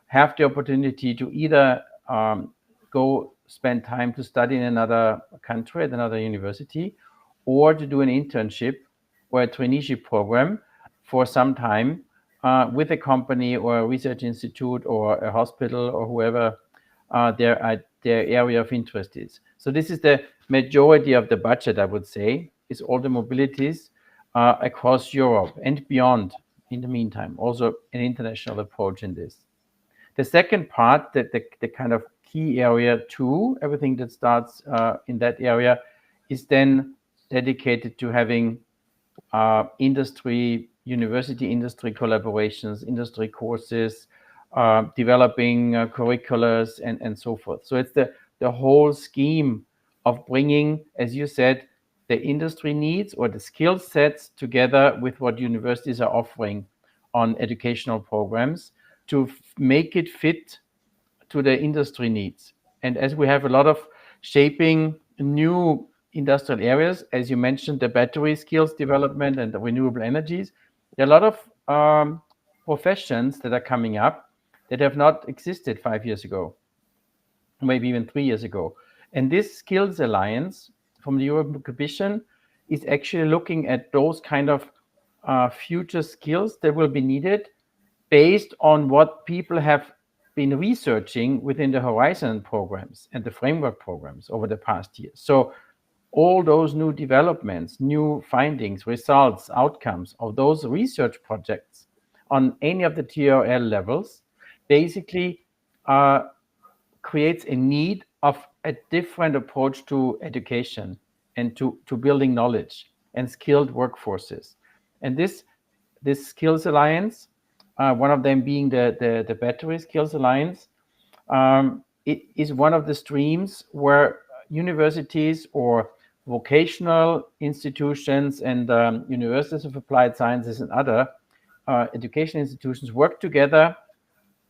have the opportunity to either go spend time to study in another country at another university, or to do an internship or a traineeship program for some time with a company or a research institute or a hospital or whoever their area of interest is. So this is the majority of the budget, I would say, is all the mobilities across Europe and beyond in the meantime, also an international approach in this. The second part, the kind of key area too, everything that starts in that area is then dedicated to having university industry collaborations, industry courses, developing curriculums and so forth. So it's the whole scheme of bringing, as you said, the industry needs or the skill sets together with what universities are offering on educational programs to make it fit to the industry needs. And as we have a lot of shaping new industrial areas, as you mentioned, the battery skills development and the renewable energies, there are a lot of professions that are coming up that have not existed 5 years ago, maybe even 3 years ago. And this Skills Alliance from the European Commission is actually looking at those kind of future skills that will be needed based on what people have been researching within the Horizon programs and the framework programs over the past years. So all those new developments, new findings, results, outcomes of those research projects on any of the TRL levels basically creates a need of a different approach to education and to building knowledge and skilled workforces. And this Skills Alliance, one of them being the Battery Skills Alliance, it is one of the streams where universities or vocational institutions and universities of applied sciences and other education institutions work together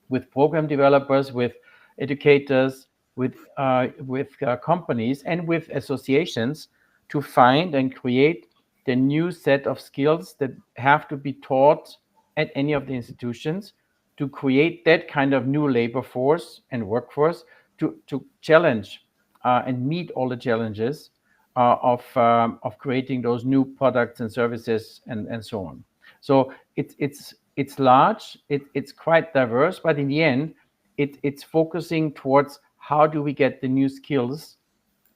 with program developers, with educators, with companies, and with associations to find and create the new set of skills that have to be taught at any of the institutions to create that kind of new labor force and workforce to challenge and meet all the challenges of creating those new products and services and so on. So it's large, it's quite diverse, but in the end, it's focusing towards how do we get the new skills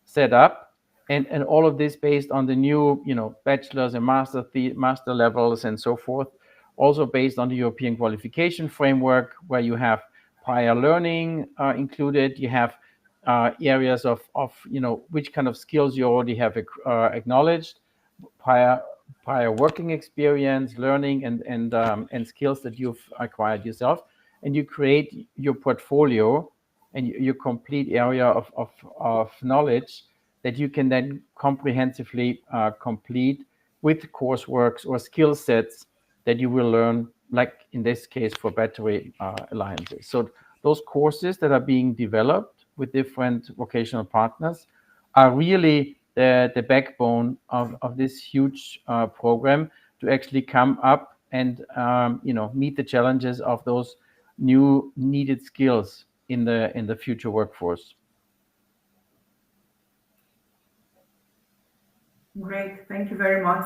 set up, and all of this based on the new, bachelor's and master levels and so forth. Also based on the European qualification framework, where you have prior learning included, you have areas of which kind of skills you already have acknowledged, prior working experience, learning, and skills that you've acquired yourself, and you create your portfolio and your complete area of knowledge that you can then comprehensively complete with courseworks or skill sets that you will learn, like in this case for Battery Alliances. So those courses that are being developed with different vocational partners are really the backbone of this huge program to actually come up and meet the challenges of those new needed skills in the future workforce. Great, thank you very much.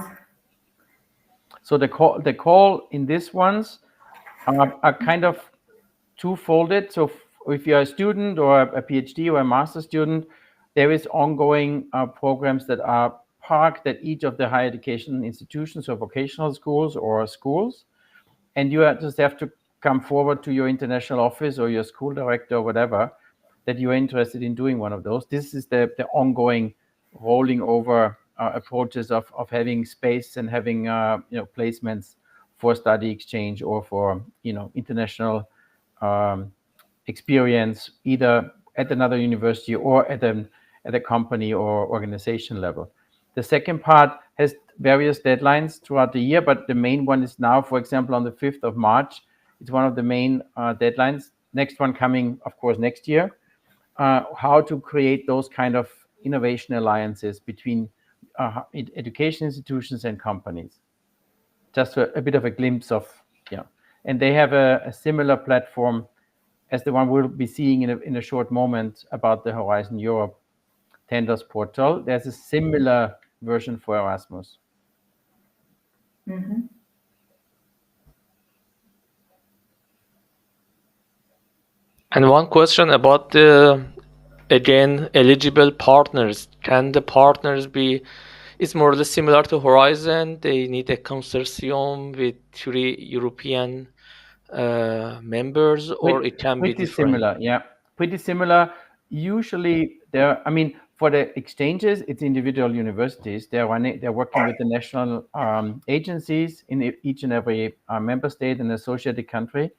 So the call in these ones are kind of two-folded. So if you're a student or a PhD or a master student, there is ongoing programs that are parked at each of the higher education institutions or vocational schools or schools. And you just have to come forward to your international office or your school director or whatever that you're interested in doing one of those. This is the ongoing rolling over approaches of having space and having placements for study exchange or for international experience, either at another university or at a company or organization level. The second part has various deadlines throughout the year, but the main one is now, for example, on the 5th of March. It's one of the main deadlines. Next one coming, of course, next year. How to create those kind of innovation alliances between education institutions and companies. Just a bit of a glimpse of, and they have a similar platform as the one we'll be seeing in a short moment about the Horizon Europe tenders portal. There's a similar version for Erasmus. Mm-hmm. And one question about the, again, eligible partners. Can the partners be, it's more or less similar to Horizon. They need a consortium with 3 European members, or it can be Pretty different? similar, yeah. Pretty similar. Usually I mean, for the exchanges, it's individual universities. They're working with the national agencies in each and every member state and associated country.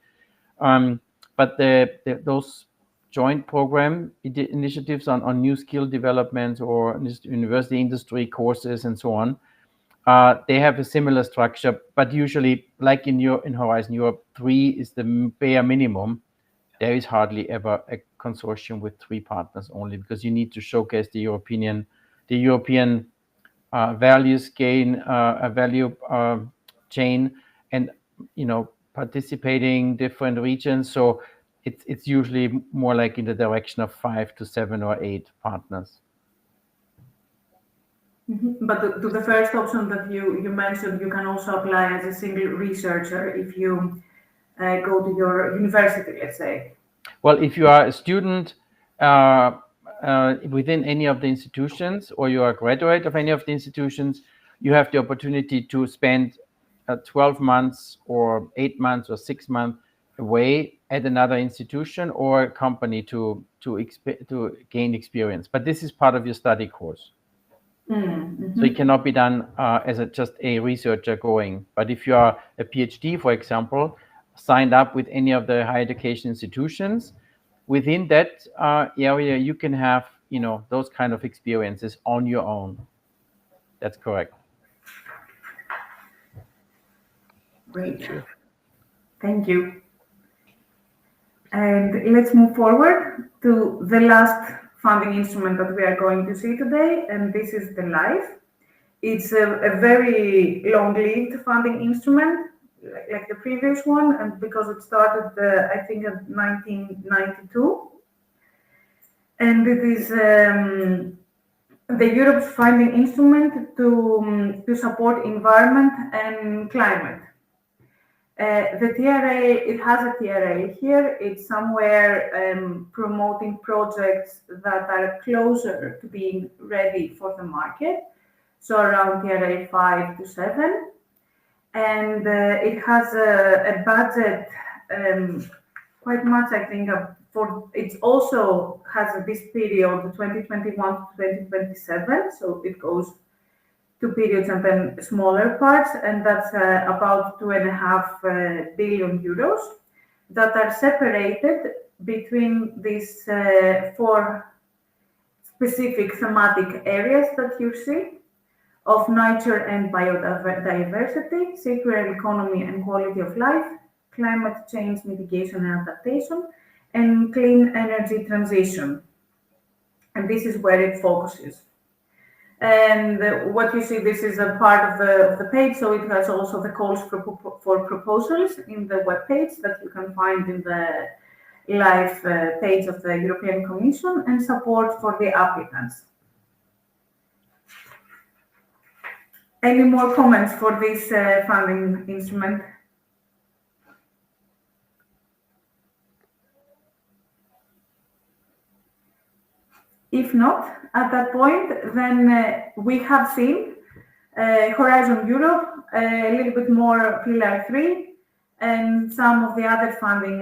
But those joint program initiatives on new skill development or university industry courses and so on, they have a similar structure, but usually, like in Horizon Europe, 3 is the bare minimum. There is hardly ever a consortium with 3 partners only, because you need to showcase the European values gain, a value chain, and participating different regions. So it's usually more like in the direction of 5 to 7 or 8 partners. Mm-hmm. But to the first option that you mentioned, you can also apply as a single researcher if you go to your university, let's say. Well, if you are a student within any of the institutions, or you are a graduate of any of the institutions, you have the opportunity to spend 12 months or 8 months or 6 months away at another institution or a company to gain experience. But this is part of your study course. Mm-hmm. So it cannot be done as just a researcher going. But if you are a PhD, for example, signed up with any of the higher education institutions, within that area, you can have those kind of experiences on your own. That's correct. Great. Thank you. And let's move forward to the last funding instrument that we are going to see today, and this is the LIFE. It's a very long-lived funding instrument, like the previous one, and because it started, I think, in 1992. And it is the Europe's funding instrument to support environment and climate. The TRA, it has a TRA here. It's somewhere promoting projects that are closer to being ready for the market. So around TRA 5 to 7. And it has a budget quite much, I think, it also has this period, 2021 to 2027. So it goes 2 periods and then smaller parts, and that's about 2.5 billion euros that are separated between these 4 specific thematic areas that you see of nature and biodiversity, circular economy and quality of life, climate change mitigation and adaptation, and clean energy transition. And this is where it focuses. And what you see, this is a part of the page, so it has also the calls for proposals in the web page that you can find in the live page of the European Commission, and support for the applicants. Any more comments for this funding instrument? If not, at that point, then we have seen Horizon Europe, a little bit more Pillar 3, and some of the other funding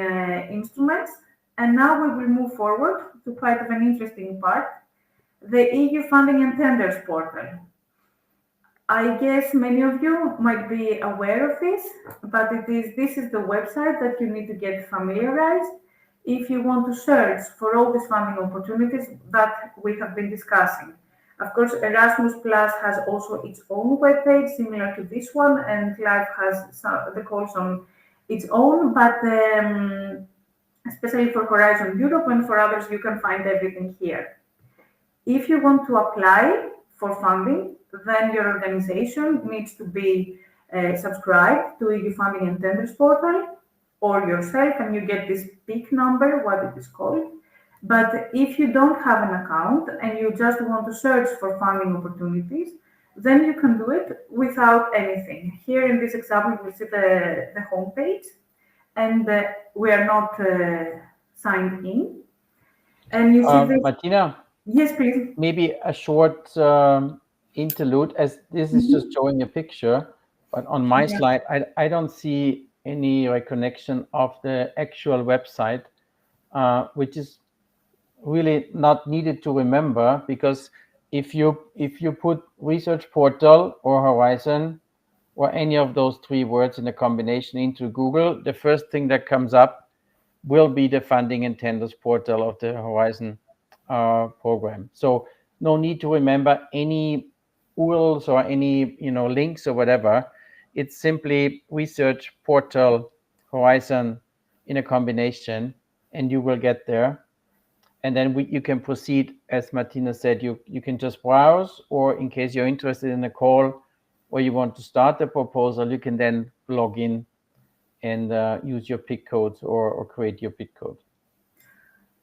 instruments. And now we will move forward to quite of an interesting part, the EU Funding and Tenders portal. I guess many of you might be aware of this, but this is the website that you need to get familiarized if you want to search for all these funding opportunities that we have been discussing. Of course, Erasmus Plus has also its own webpage, similar to this one, and LIFE has the calls on its own, but especially for Horizon Europe and for others, you can find everything here. If you want to apply for funding, then your organization needs to be subscribed to EU Funding and Tenders portal, or yourself, and you get this PIC number, what it is called. But if you don't have an account and you just want to search for funding opportunities, then you can do it without anything. Here in this example, we see the homepage, and we are not signed in. And you see this. Martina? Yes, please. Maybe a short interlude, as this is just showing a picture, but on my slide, I don't see any reconnection of the actual website, which is really not needed to remember, because if you put research portal or Horizon or any of those three words in a combination into Google, the first thing that comes up will be the funding and tenders portal of the Horizon program. So no need to remember any URLs or any links or whatever. It's simply research portal Horizon in a combination, and you will get there. And then you can proceed, as Martina said, you can just browse, or in case you're interested in a call or you want to start the proposal, you can then log in and use your PIC codes or create your PIC code.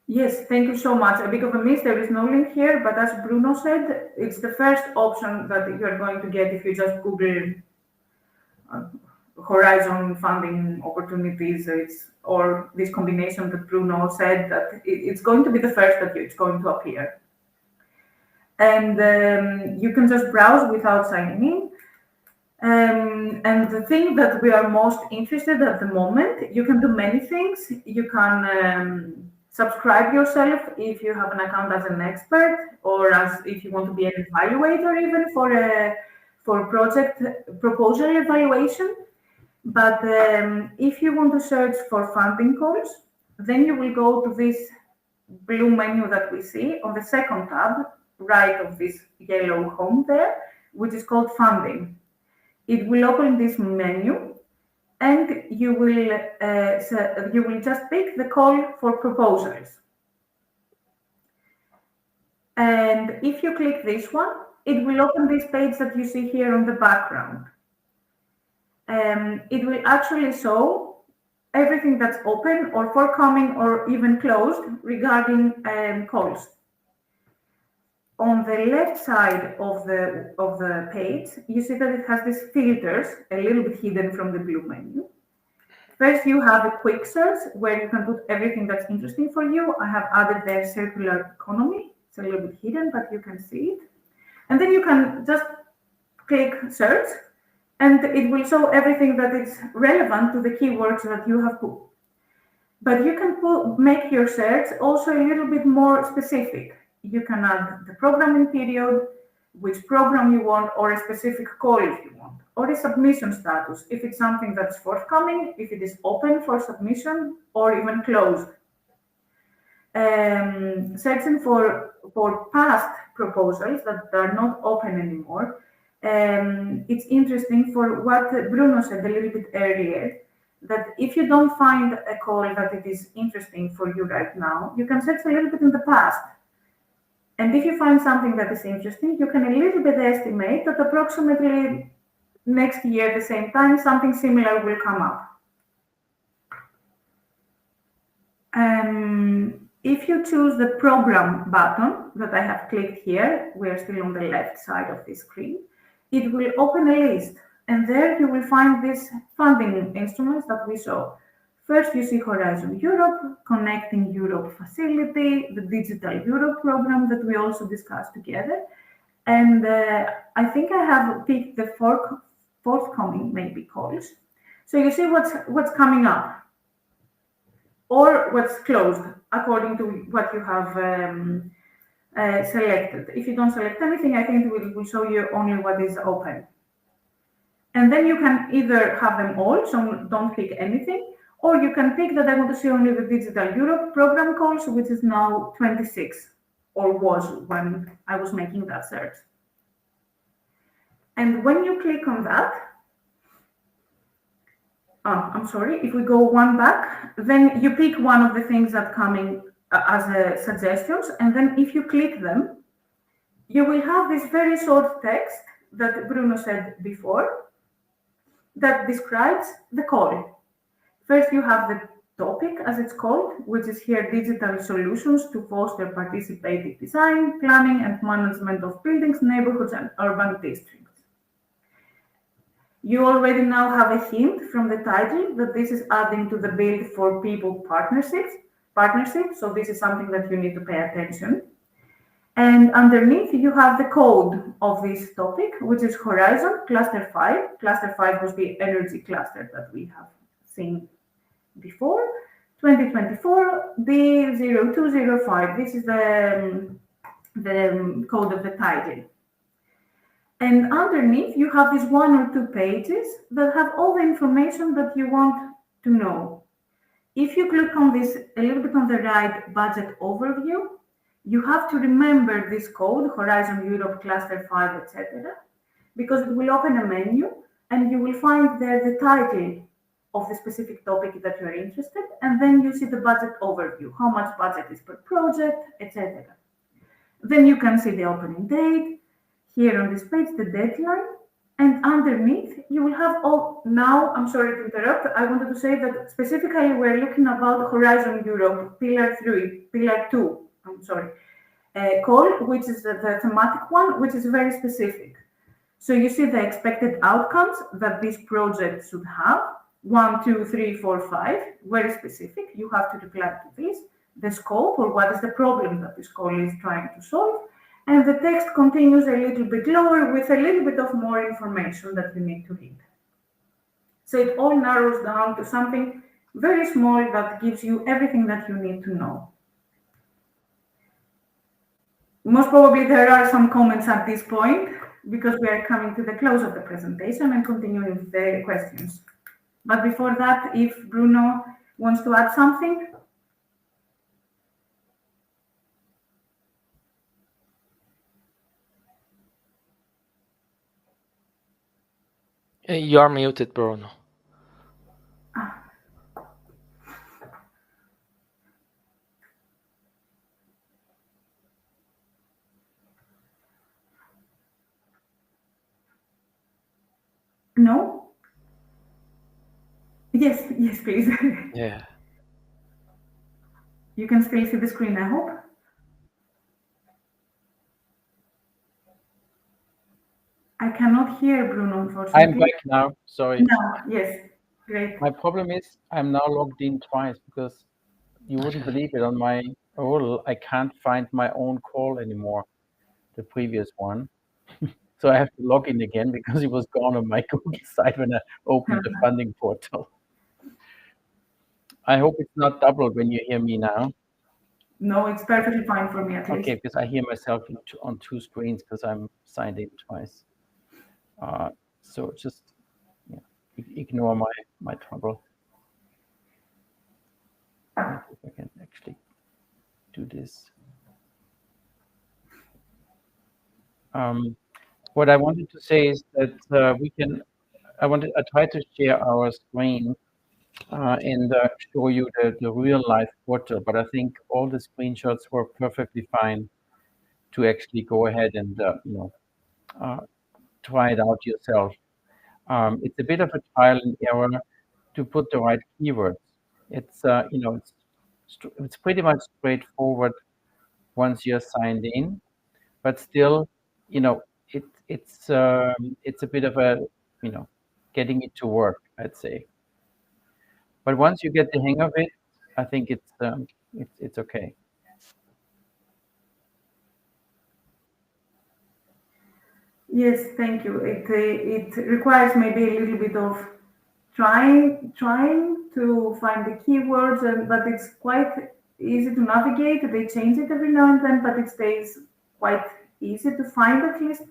Yes, thank you so much. A bit of a miss, there is no link here, but as Bruno said, it's the first option that you're going to get if you just Google Horizon funding opportunities, or this combination that Bruno said, that it's going to be the first that it's going to appear. And you can just browse without signing in. And the thing that we are most interested at the moment, you can do many things. You can subscribe yourself if you have an account as an expert, or as if you want to be an evaluator, even for project proposal evaluation. But if you want to search for funding calls, then you will go to this blue menu that we see on the second tab, right of this yellow home there, which is called funding. It will open this menu, and you will just pick the call for proposals. And if you click this one, it will open this page that you see here on the background. It will actually show everything that's open or forthcoming or even closed regarding calls. On the left side of the page, you see that it has these filters, a little bit hidden from the blue menu. First, you have a quick search where you can put everything that's interesting for you. I have added there circular economy. It's a little bit hidden, but you can see it. And then you can just click search, and it will show everything that is relevant to the keywords that you have put. But you can make your search also a little bit more specific. You can add the programming period, which program you want, or a specific call if you want, or a submission status, if it's something that's forthcoming, if it is open for submission, or even closed. Searching for past proposals that are not open anymore. It's interesting for what Bruno said a little bit earlier, that if you don't find a call that it is interesting for you right now, you can search a little bit in the past. And if you find something that is interesting, you can a little bit estimate that approximately next year at the same time, something similar will come up. If you choose the program button that I have clicked here, we are still on the left side of the screen, it will open a list, and there you will find these funding instruments that we saw. First, you see Horizon Europe, Connecting Europe Facility, the Digital Europe program that we also discussed together. And I think I have picked the forthcoming maybe calls. So you see what's coming up, or what's closed according to what you have selected. If you don't select anything, I think it will show you only what is open. And then you can either have them all, so don't click anything, or you can pick that I want to see only the Digital Europe program calls, which is now 26, or was when I was making that search. And when you click on that, I'm sorry, if we go one back, then you pick one of the things that coming as suggestions, and then if you click them, you will have this very short text that Bruno said before that describes the call. First, you have the topic, as it's called, which is here digital solutions to foster participative design, planning, and management of buildings, neighborhoods, and urban districts. You already now have a hint from the title that this is adding to the Build for People partnership. So this is something that you need to pay attention. And underneath, you have the code of this topic, which is Horizon Cluster 5. Cluster 5 was the energy cluster that we have seen before. 2024 D0205. This is the code of the title. And underneath, you have these 1 or 2 pages that have all the information that you want to know. If you click on this a little bit on the right, budget overview, you have to remember this code, Horizon Europe Cluster 5, etc., because it will open a menu and you will find there the title of the specific topic that you're interested, and then you see the budget overview, how much budget is per project, etc. Then you can see the opening date, here on this page, the deadline, and underneath you will have all. Now, I'm sorry to interrupt, I wanted to say that specifically we're looking about Horizon Europe, Pillar 2, call, which is the thematic one, which is very specific. So you see the expected outcomes that this project should have, 1, 2, 3, 4, 5, very specific. You have to reply to this, the scope, or what is the problem that this call is trying to solve. And the text continues a little bit lower with a little bit of more information that you need to read. So it all narrows down to something very small that gives you everything that you need to know. Most probably there are some comments at this point because we are coming to the close of the presentation and continuing with the questions. But before that, if Bruno wants to add something. You are muted, Bruno. No? Yes, please. Yeah. You can still see the screen, I hope. I cannot hear Bruno, unfortunately. I'm back now. Sorry. No, yes, great. My problem is I'm now logged in twice because you wouldn't believe it. On my URL, I can't find my own call anymore, the previous one. So I have to log in again because it was gone on my Google site when I opened the funding portal. I hope it's not doubled when you hear me now. No, it's perfectly fine for me at least. Okay, because I hear myself on 2 screens because I'm signed in twice. So just ignore my trouble. If I can actually do this. What I wanted to say is that I tried to share our screen and show you the real life portal, but I think all the screenshots were perfectly fine to actually go ahead and try it out yourself. It's a bit of a trial and error to put the right keywords. It's it's pretty much straightforward once you're signed in, but still, it's a bit of a getting it to work, I'd say. But once you get the hang of it, I think it's okay. Yes, thank you. It requires maybe a little bit of trying to find the keywords, but it's quite easy to navigate. They change it every now and then, but it stays quite easy to find at least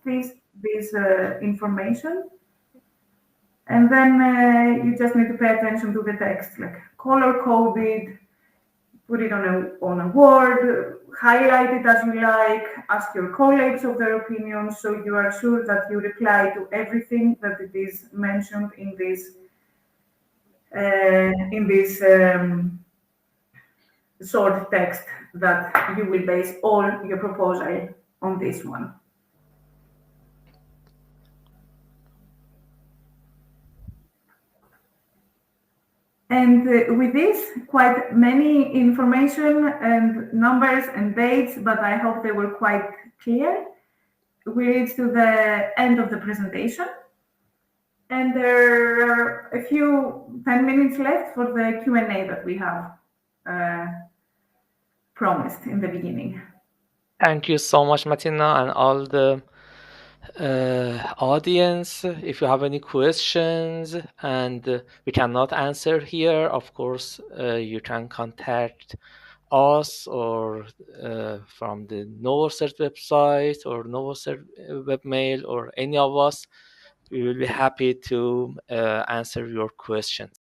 this information. And then you just need to pay attention to the text, like color coded, put it on a word, highlight it as you like, ask your colleagues of their opinions, so you are sure that you reply to everything that it is mentioned in this short text, that you will base all your proposal on this one. And with this, quite many information and numbers and dates, but I hope they were quite clear. We reached to the end of the presentation. And there are a few 10 minutes left for the Q&A that we have promised in the beginning. Thank you so much, Martina, and all the audience. If you have any questions and we cannot answer here, of course, you can contact us or from the Novocert website or Novocert webmail or any of us. We will be happy to answer your questions.